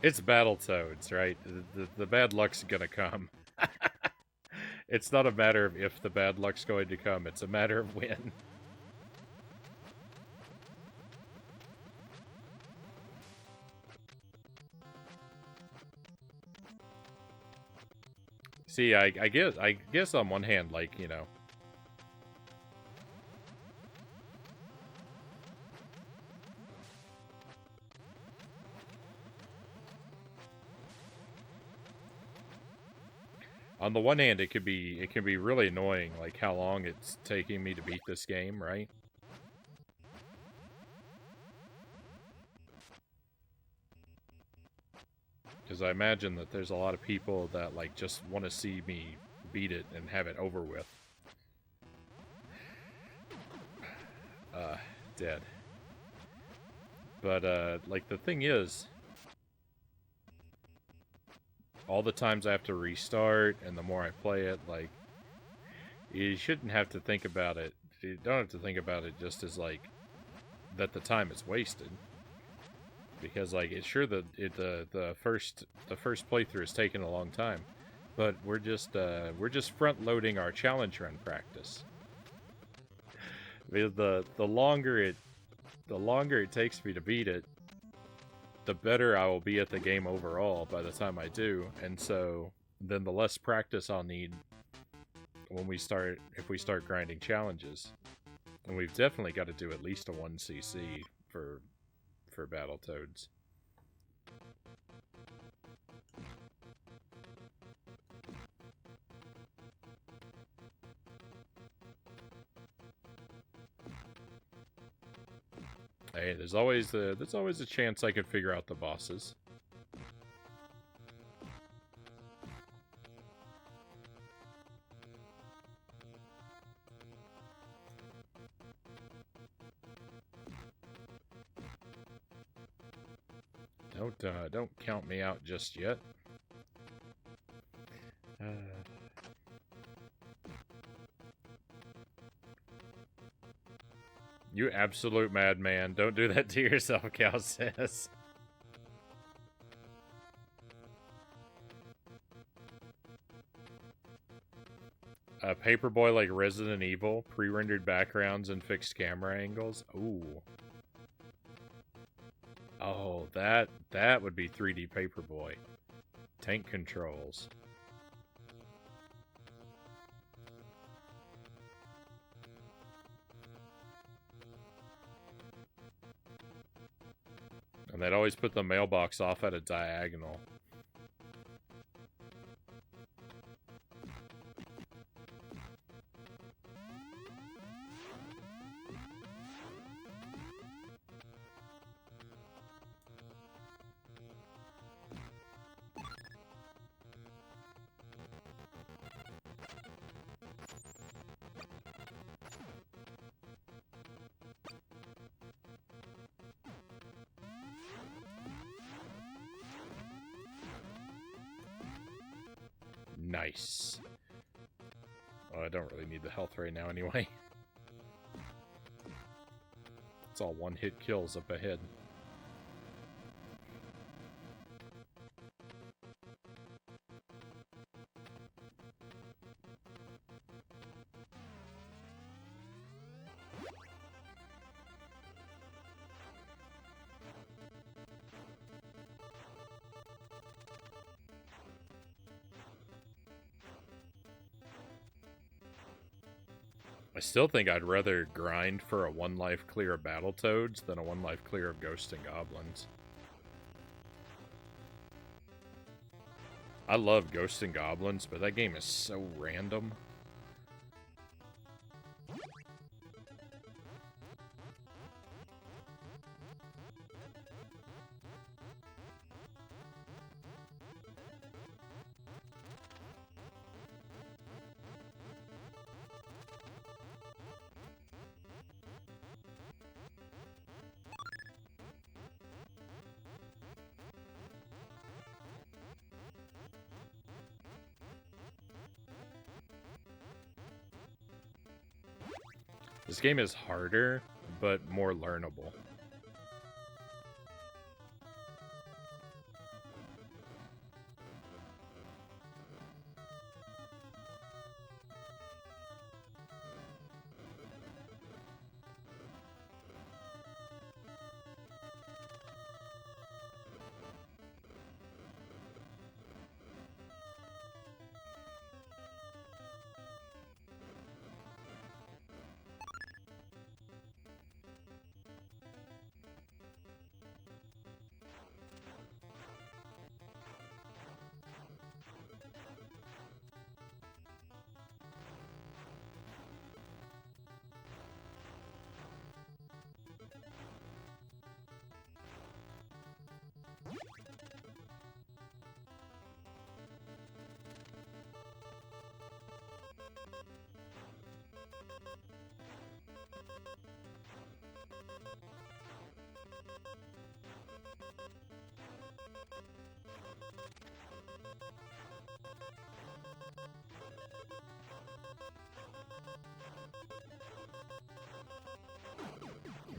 S1: It's Battletoads, right? The bad luck's gonna come. It's not a matter of if the bad luck's going to come, it's a matter of when. See, I guess on one hand, like, you know, on the one hand, it can be really annoying, like how long it's taking me to beat this game, right? Because I imagine that there's a lot of people that like just want to see me beat it and have it over with. Dead. But like the thing is, all the times I have to restart, and the more I play it, like, you shouldn't have to think about it. You don't have to think about it just as like that the time is wasted, because like it's sure the first playthrough is taking a long time, but we're just front loading our challenge run practice. Because the longer it takes me to beat it, the better I will be at the game overall by the time I do, and so then the less practice I'll need when if we start grinding challenges. And we've definitely got to do at least a 1cc for Battletoads. Hey, there's always a chance I could figure out the bosses. Don't count me out just yet. You absolute madman. Don't do that to yourself, Cal says. Paperboy like Resident Evil, pre-rendered backgrounds and fixed camera angles. Ooh. Oh, that would be 3D Paperboy. Tank controls. And they'd always put the mailbox off at a diagonal. Nice. Oh, I don't really need the health right now anyway. It's all one-hit kills up ahead. I still think I'd rather grind for a 1 life clear of Battletoads than a 1 life clear of Ghosts and Goblins. I love Ghosts and Goblins, but that game is so random. This game is harder, but more learnable.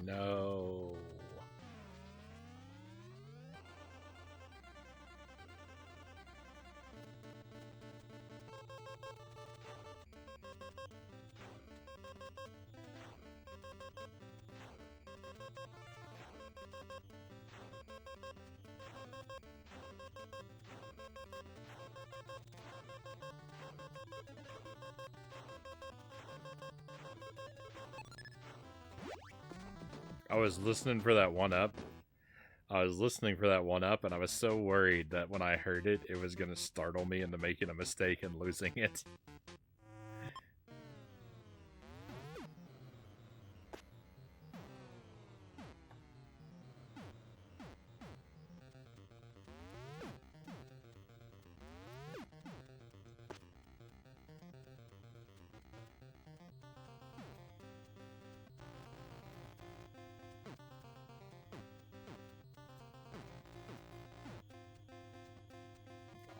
S1: No. I was listening for that one up. And I was so worried that when I heard it, it was going to startle me into making a mistake and losing it.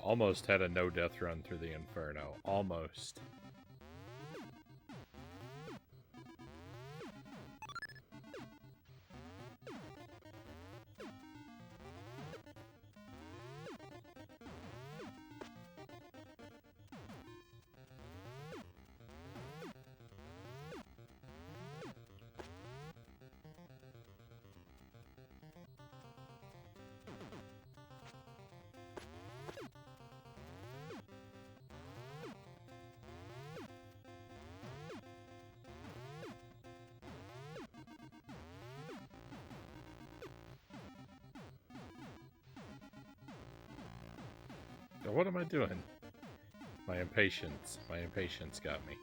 S1: Almost had a no-death run through the Inferno. Almost. What am I doing? My impatience got me.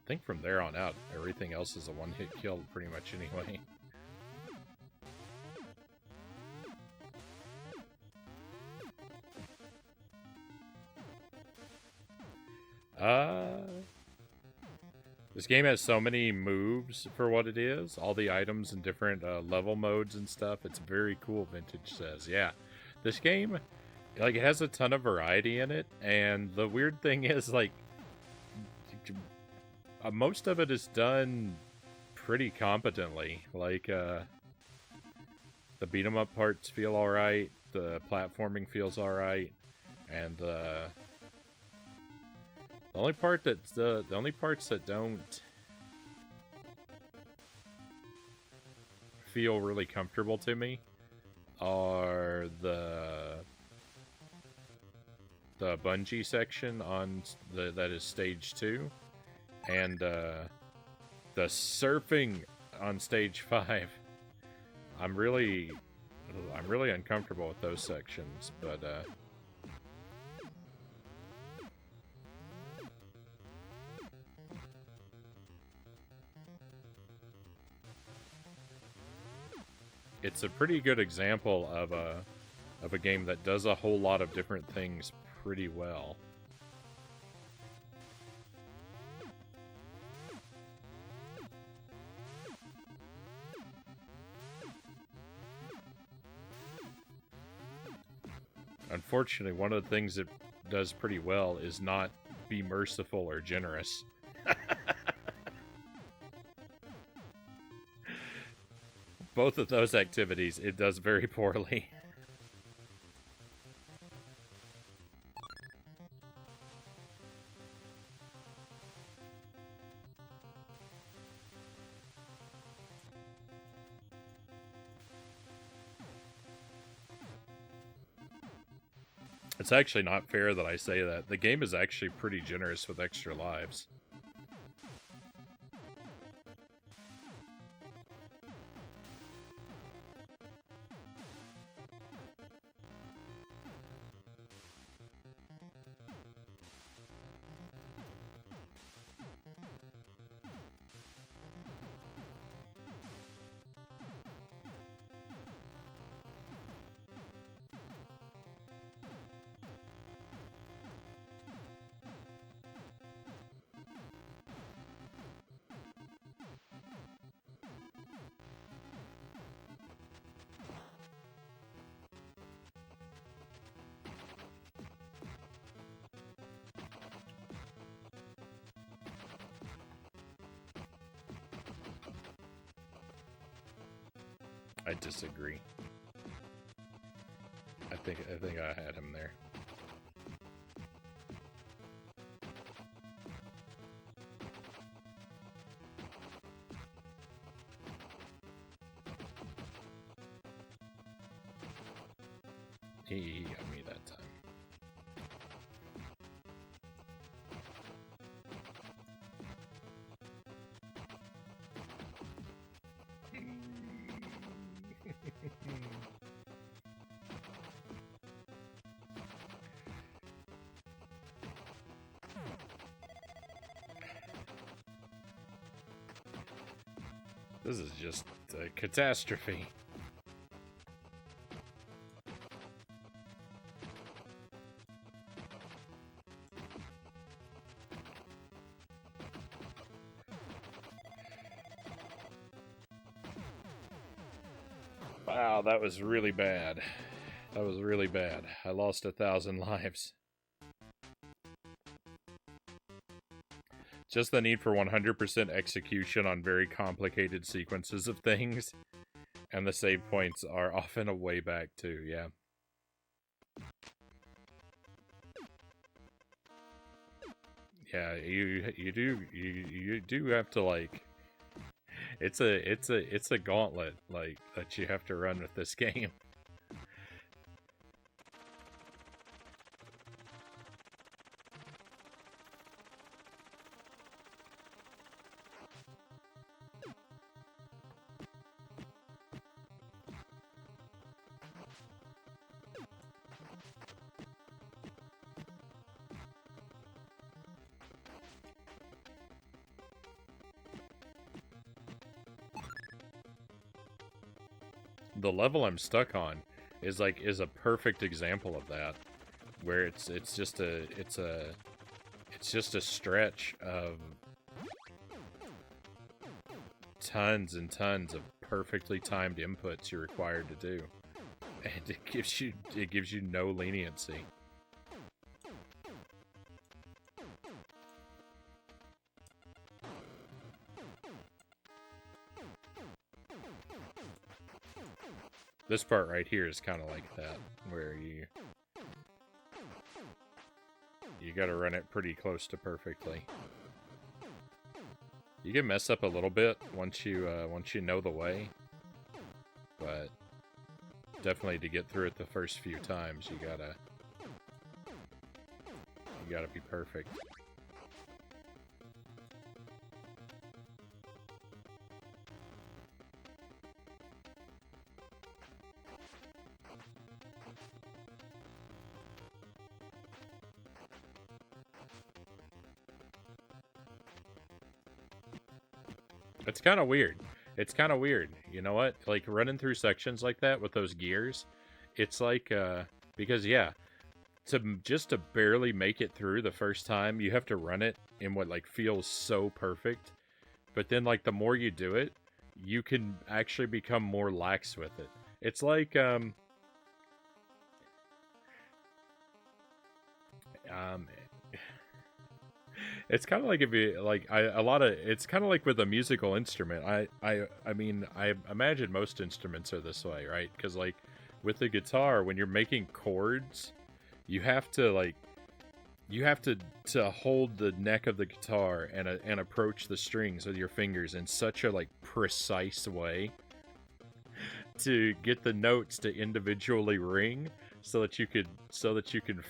S1: I think from there on out, everything else is a one-hit kill pretty much anyway. This game has so many moves for what it is. All the items and different level modes and stuff. It's very cool, Vintage says. Yeah, this game, like, it has a ton of variety in it. And the weird thing is, like, most of it is done pretty competently. Like, the beat-em-up parts feel alright, the platforming feels alright, and the only parts that don't feel really comfortable to me are the bungee section on that is stage 2. And the surfing on stage 5, I'm really uncomfortable with those sections, but it's a pretty good example of a game that does a whole lot of different things pretty well. Unfortunately, one of the things it does pretty well is not be merciful or generous. Both of those activities, it does very poorly. It's actually not fair that I say that. The game is actually pretty generous with extra lives. I disagree. I think I had him there. He got me that time. This is just a catastrophe. Wow, that was really bad. That was really bad. I lost 1,000 lives. Just the need for 100% execution on very complicated sequences of things. And the save points are often a way back too, yeah. Yeah, you do have to, like, it's a gauntlet, like, that you have to run with this game. The level I'm stuck on is a perfect example of that, where it's just a stretch of tons and tons of perfectly timed inputs you're required to do, and it gives you no leniency. This part right here is kind of like that, where you gotta run it pretty close to perfectly. You can mess up a little bit once you know the way, but definitely to get through it the first few times, you gotta be perfect. It's kind of weird. It's kind of weird. You know what? Like, running through sections like that with those gears, it's like, because, yeah, just to barely make it through the first time, you have to run it in what, like, feels so perfect. But then, like, the more you do it, you can actually become more lax with it. It's like, it's kind of like if you like it's kind of like with a musical instrument. I mean, I imagine most instruments are this way, right? Because, like, with the guitar, when you're making chords, you have to hold the neck of the guitar and approach the strings with your fingers in such a, like, precise way to get the notes to individually ring, so that you can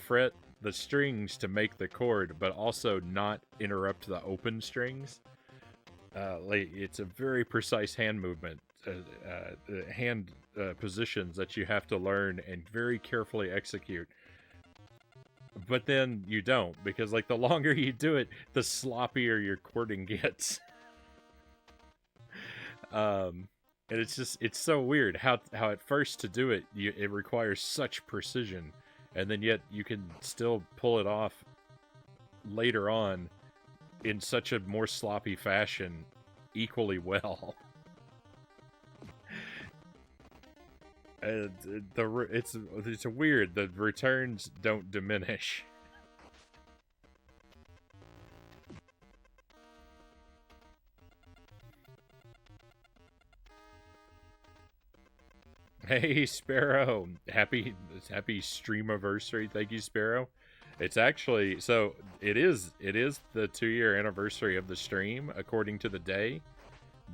S1: fret the strings to make the chord, but also not interrupt the open strings. Like, it's a very precise hand movement, hand positions that you have to learn and very carefully execute. But then you don't, because, like, the longer you do it, the sloppier your chording gets. And it's so weird how at first to do it, it requires such precision, and then yet you can still pull it off later on in such a more sloppy fashion equally well. It's weird. The returns don't diminish. Hey, Sparrow. Happy streamiversary. Thank you, Sparrow. It's actually so it is the 2-year anniversary of the stream according to the day,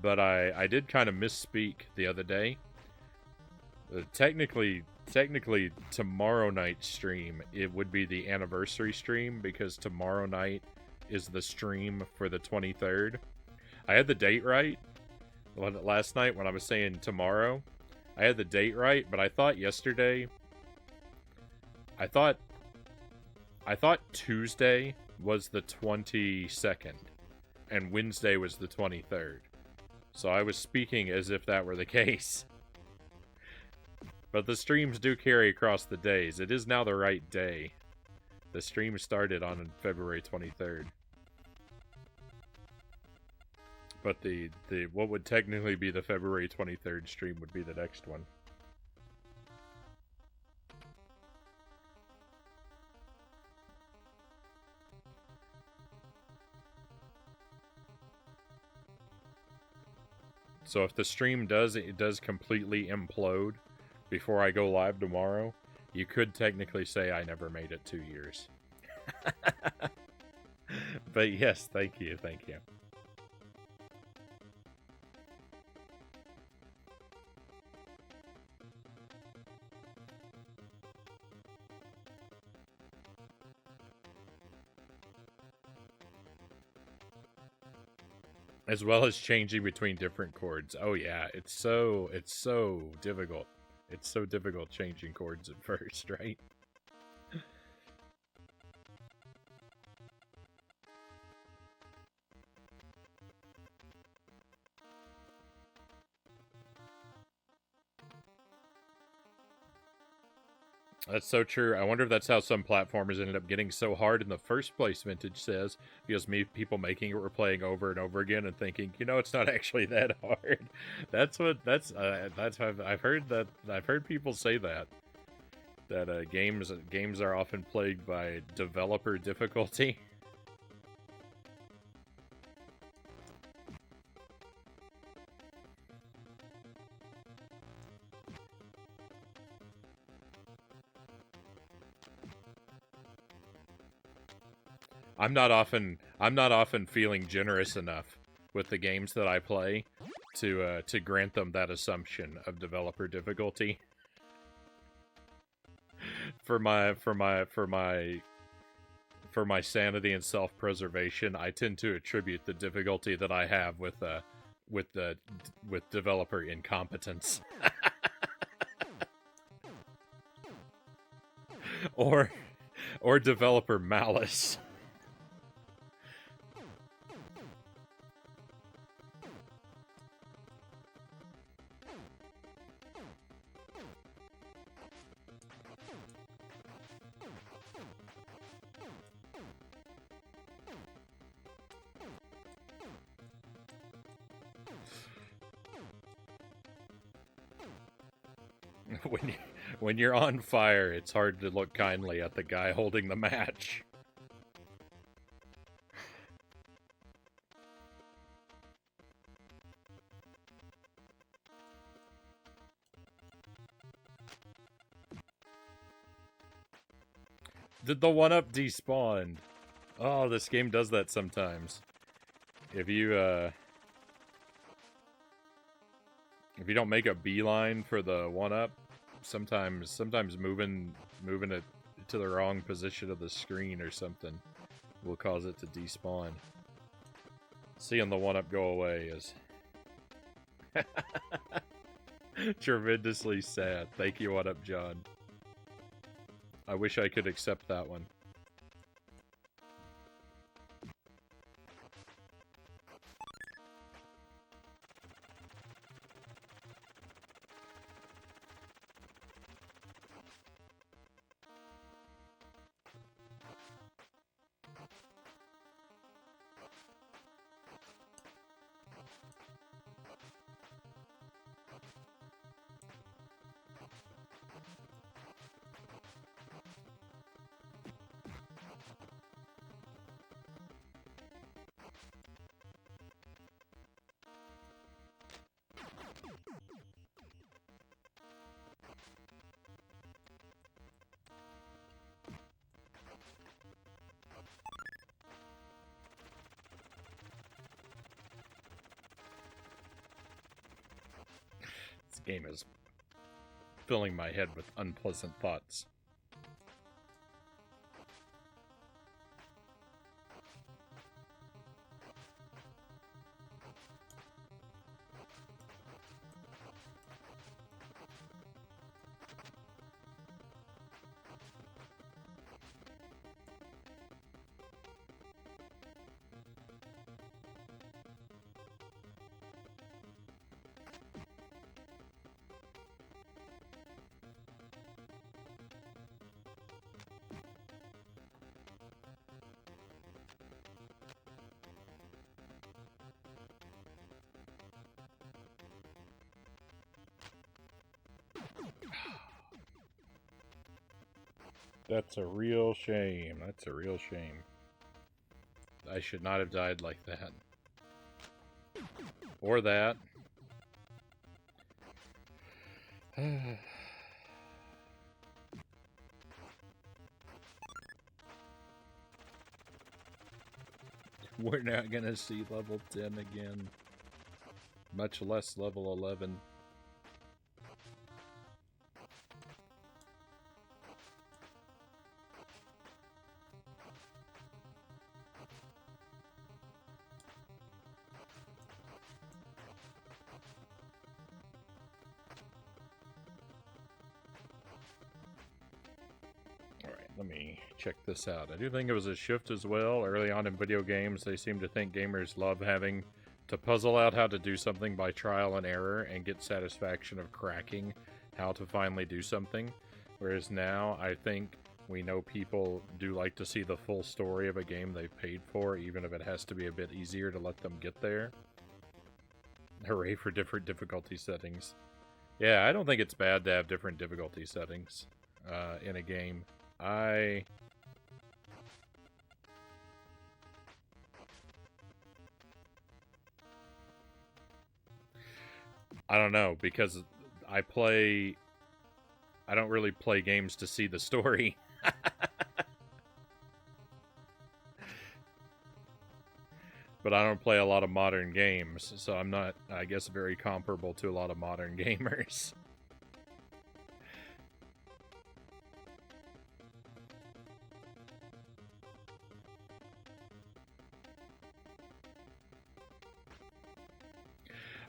S1: but I did kind of misspeak the other day. Technically tomorrow night's stream it would be the anniversary stream because tomorrow night is the stream for the 23rd. I had the date right last night when I was saying tomorrow. I had the date right, but I thought yesterday I thought Tuesday was the 22nd and Wednesday was the 23rd. So I was speaking as if that were the case. But the streams do carry across the days. It is now the right day. The stream started on February 23rd. But the what would technically be the February 23rd stream would be the next one. So if the stream does completely implode before I go live tomorrow, you could technically say I never made it 2 years. But yes, thank you. As well as changing between different chords. Oh yeah, it's so difficult. It's so difficult changing chords at first, right? That's so true. I wonder if that's how some platformers ended up getting so hard in the first place, Vintage says, because people making it were playing over and over again and thinking, it's not actually that hard. That's I've heard people say that games are often plagued by developer difficulty. I'm not often feeling generous enough with the games that I play to grant them that assumption of developer difficulty. For my sanity and self-preservation, I tend to attribute the difficulty that I have with developer incompetence. or developer malice. When you're on fire, it's hard to look kindly at the guy holding the match. Did the 1-up despawn? Oh, this game does that sometimes. If you don't make a beeline for the 1-up, sometimes moving it to the wrong position of the screen or something will cause it to despawn. Seeing the 1-up go away is tremendously sad. Thank you, 1-up John. I wish I could accept that one. game is filling my head with unpleasant thoughts. That's a real shame. That's a real shame. I should not have died like that. Or that. We're not gonna see level 10 again. Much less level 11. Let me check this out. I do think it was a shift as well. Early on in video games, they seem to think gamers love having to puzzle out how to do something by trial and error and get satisfaction of cracking how to finally do something. Whereas now, I think we know people do like to see the full story of a game they've paid for, even if it has to be a bit easier to let them get there. Hooray for different difficulty settings. Yeah, I don't think it's bad to have different difficulty settings in a game. I don't know, because I don't really play games to see the story. But I don't play a lot of modern games, so I'm not, I guess, very comparable to a lot of modern gamers.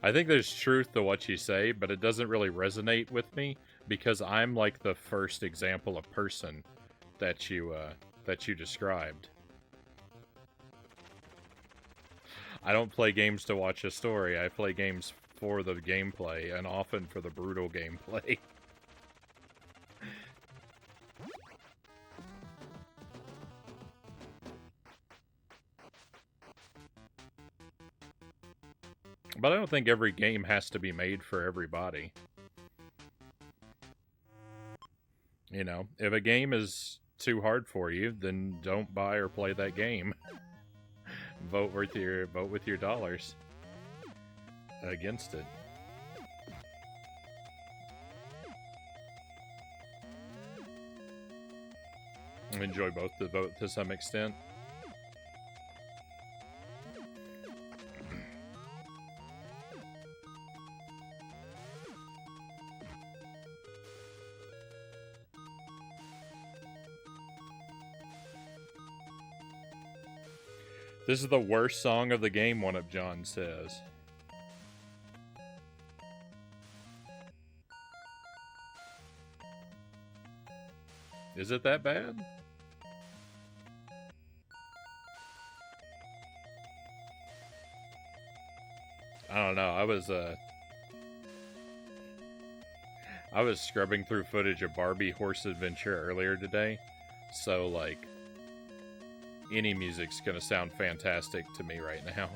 S1: I think there's truth to what you say, but it doesn't really resonate with me because I'm like the first example of person that you described. I don't play games to watch a story. I play games for the gameplay, and often for the brutal gameplay. But I don't think every game has to be made for everybody. You know, if a game is too hard for you, then don't buy or play that game. Vote with your dollars against it. Enjoy both the vote to some extent. This is the worst song of the game, one of John says. Is it that bad? I don't know. I was scrubbing through footage of Barbie Horse Adventure earlier today, so like any music's gonna sound fantastic to me right now.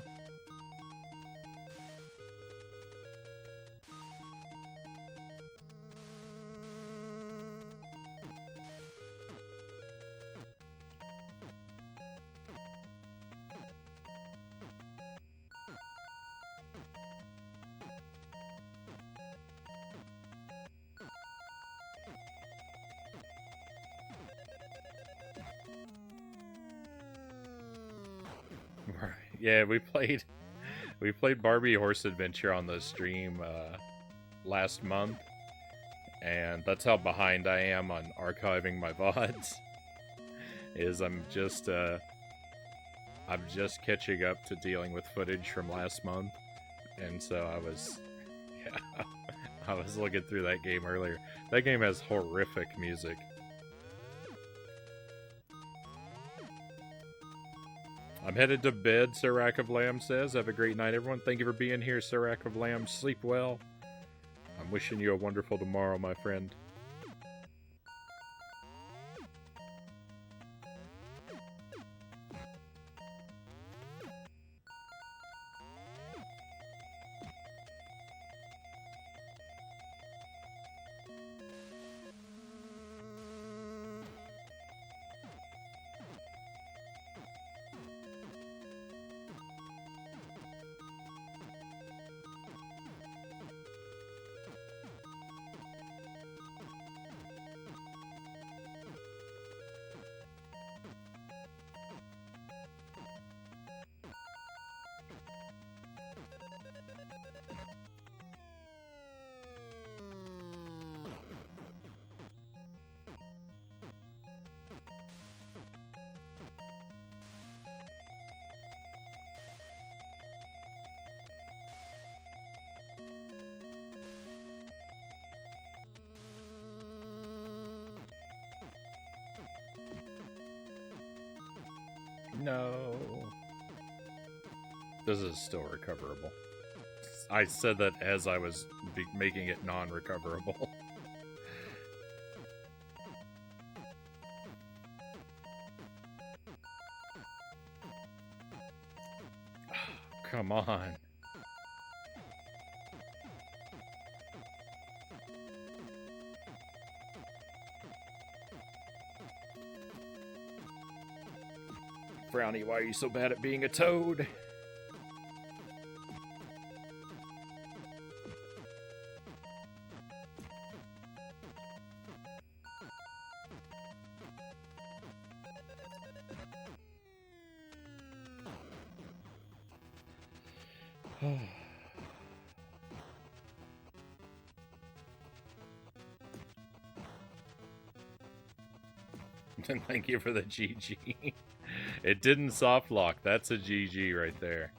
S1: Yeah, we played Barbie Horse Adventure on the stream last month, and that's how behind I am on archiving my VODs. Is I'm just catching up to dealing with footage from last month, and so I was looking through that game earlier. That game has horrific music. I'm headed to bed, Sirac of Lamb says. Have a great night, everyone. Thank you for being here, Sirac of Lamb. Sleep well. I'm wishing you a wonderful tomorrow, my friend. No. This is still recoverable. I said that as I was making it non-recoverable. Come on. Frownie, why are you so bad at being a toad? Thank you for the GG. It didn't soft lock. That's a GG right there.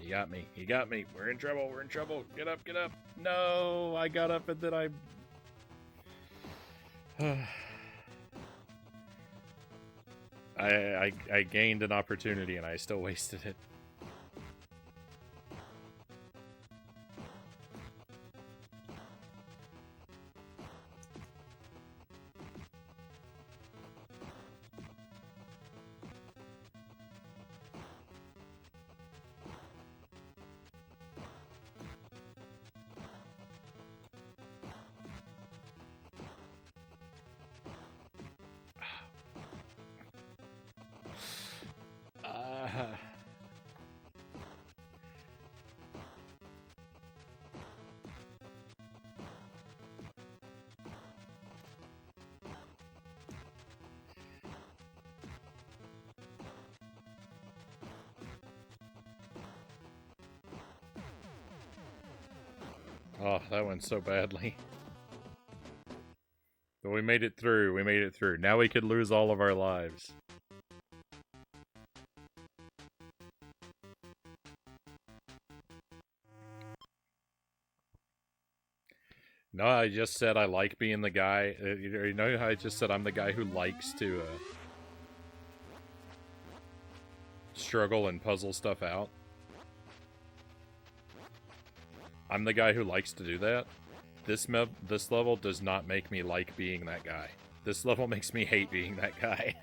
S1: You got me. You got me. We're in trouble. We're in trouble. Get up. Get up. No, I got up and then I gained an opportunity and I still wasted it. Oh, that went so badly. But we made it through. We made it through. Now we could lose all of our lives. No, I just said I like being the guy. You know how I just said I'm the guy who likes to struggle and puzzle stuff out? I'm the guy who likes to do that. This level does not make me like being that guy. This level makes me hate being that guy.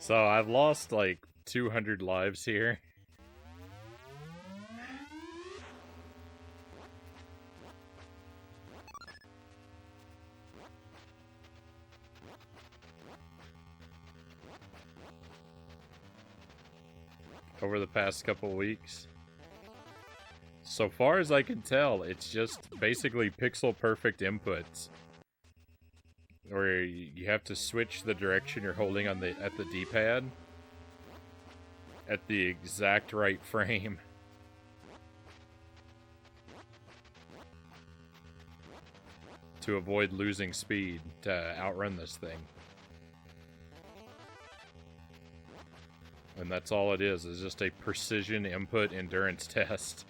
S1: So I've lost like 200 lives here. Over the past couple weeks. So far as I can tell, it's just basically pixel perfect inputs. Where you have to switch the direction you're holding on at the D-pad at the exact right frame. To avoid losing speed to outrun this thing. And that's all it is just a precision input endurance test.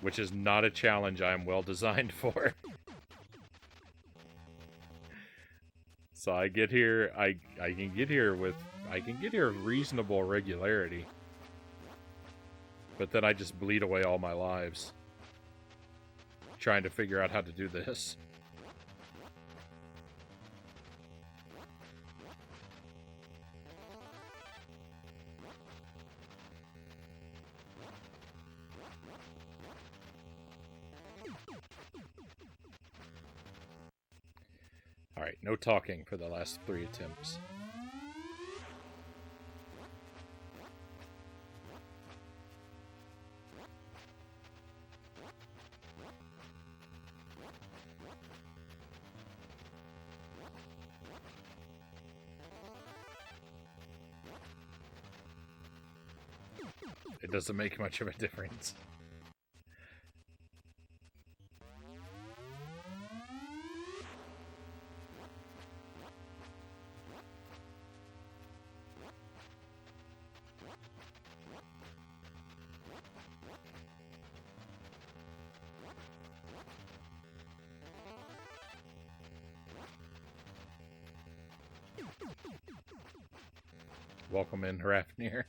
S1: Which is not a challenge I am well designed for. So I get here, I can get here with reasonable regularity. But then I just bleed away all my lives trying to figure out how to do this. Alright, no talking for the last 3 attempts. It doesn't make much of a difference. Welcome in, Rafnir.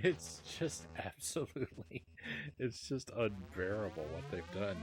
S1: It's just absolutely, it's just unbearable what they've done.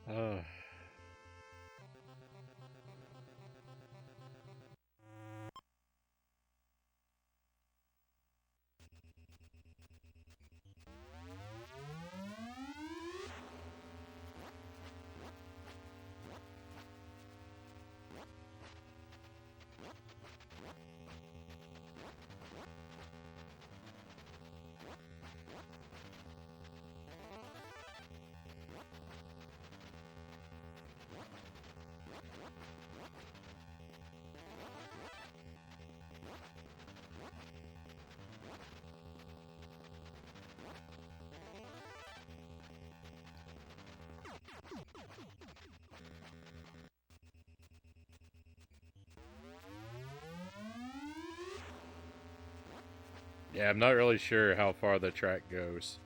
S1: Uh, yeah, I'm not really sure how far the track goes.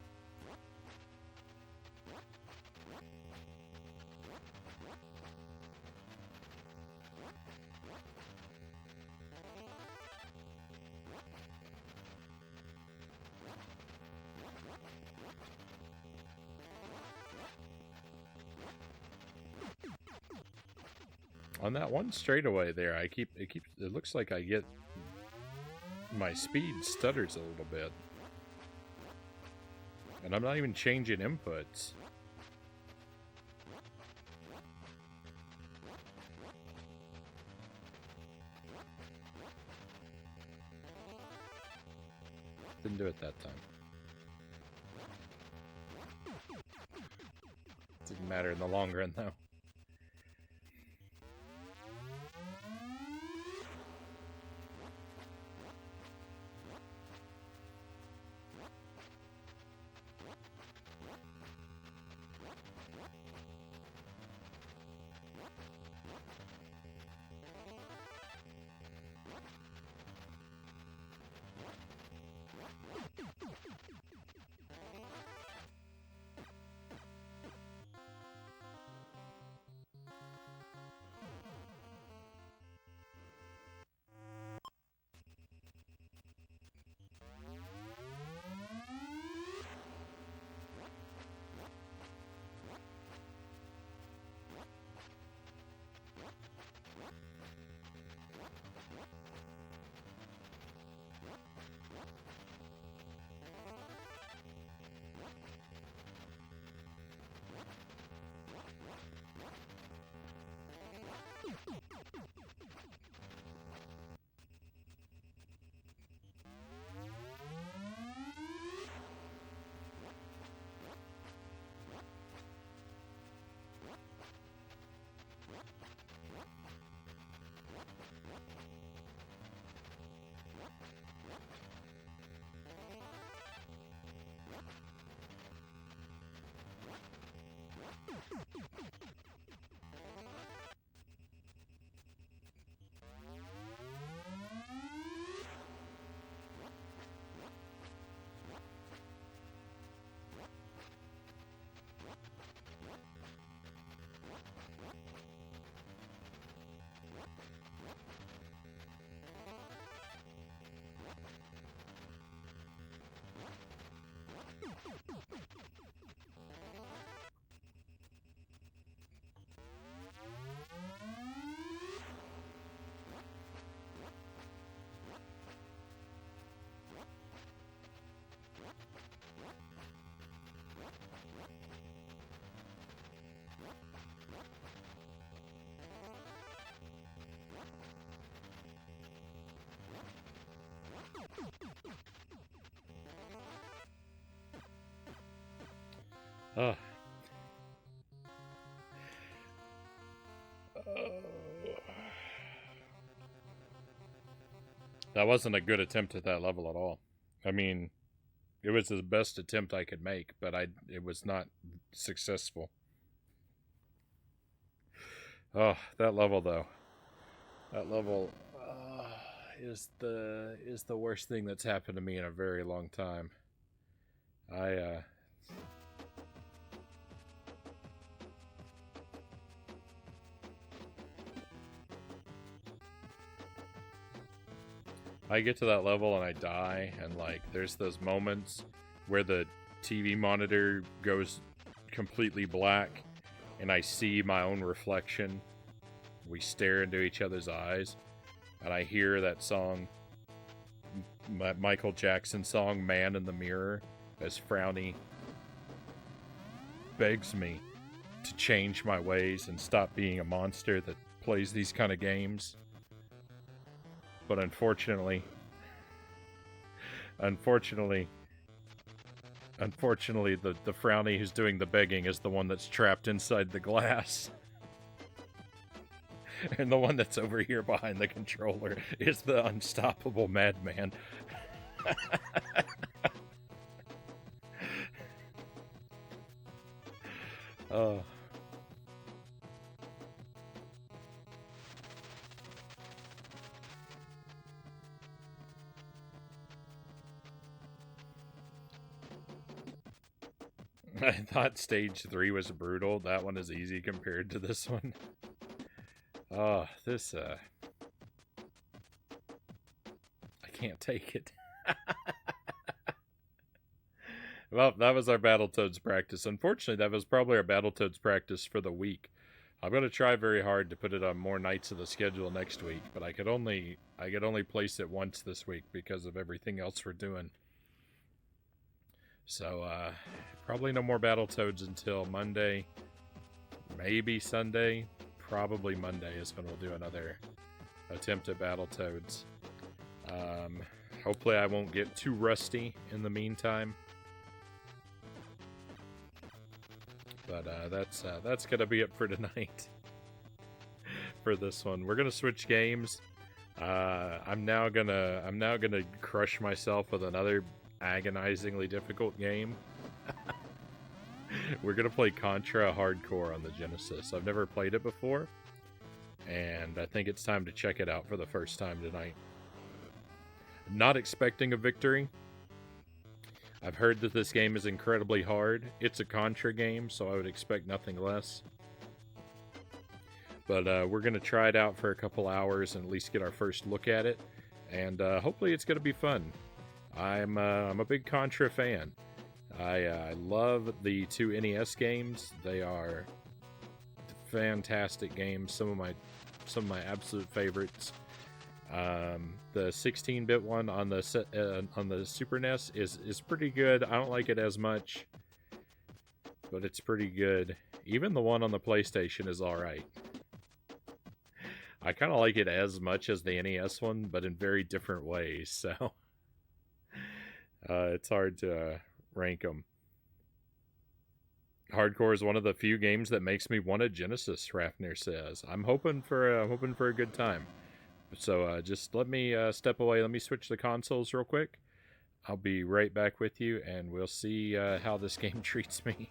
S1: On that one straightaway there, it looks like I get my speed stutters a little bit. And I'm not even changing inputs. Didn't do it that time. Didn't matter in the long run though. Oh. That wasn't a good attempt at that level at all. I mean, it was the best attempt I could make, but it was not successful. Oh, that level though. That level is the worst thing that's happened to me in a very long time. I get to that level and I die, and like there's those moments where the TV monitor goes completely black and I see my own reflection. We stare into each other's eyes, and I hear that song, Michael Jackson song, Man in the Mirror, as Frownie begs me to change my ways and stop being a monster that plays these kind of games. But unfortunately, the Frownie who's doing the begging is the one that's trapped inside the glass. And the one that's over here behind the controller is the unstoppable madman. Oh. I thought stage 3 was brutal. That one is easy compared to this one. Oh, this, I can't take it. Well, that was our Battletoads practice. Unfortunately, that was probably our Battletoads practice for the week. I'm going to try very hard to put it on more nights of the schedule next week, but I could only place it once this week because of everything else we're doing. So, probably no more Battletoads until Monday, maybe Sunday. Probably Monday is when we'll do another attempt at Battletoads. Hopefully I won't get too rusty in the meantime. But that's gonna be it for tonight. For this one, we're gonna switch games. I'm now gonna crush myself with another agonizingly difficult game. We're gonna play Contra Hardcore on the Genesis. I've never played it before, and I think it's time to check it out for the first time tonight. Not expecting a victory. I've heard that this game is incredibly hard. It's a Contra game, so I would expect nothing less. But we're going to try it out for a couple hours and at least get our first look at it. And hopefully it's going to be fun. I'm a big Contra fan. I love the two NES games. They are fantastic games. Some of my absolute favorites. The 16-bit one on the Super NES is pretty good. I don't like it as much, but it's pretty good. Even the one on the PlayStation is all right. I kind of like it as much as the NES one, but in very different ways. So it's hard to rank them. Hardcore is one of the few games that makes me want a Genesis, Rafner says. I'm hoping for a good time. So just let me step away. Let me switch the consoles real quick. I'll be right back with you, and we'll see how this game treats me.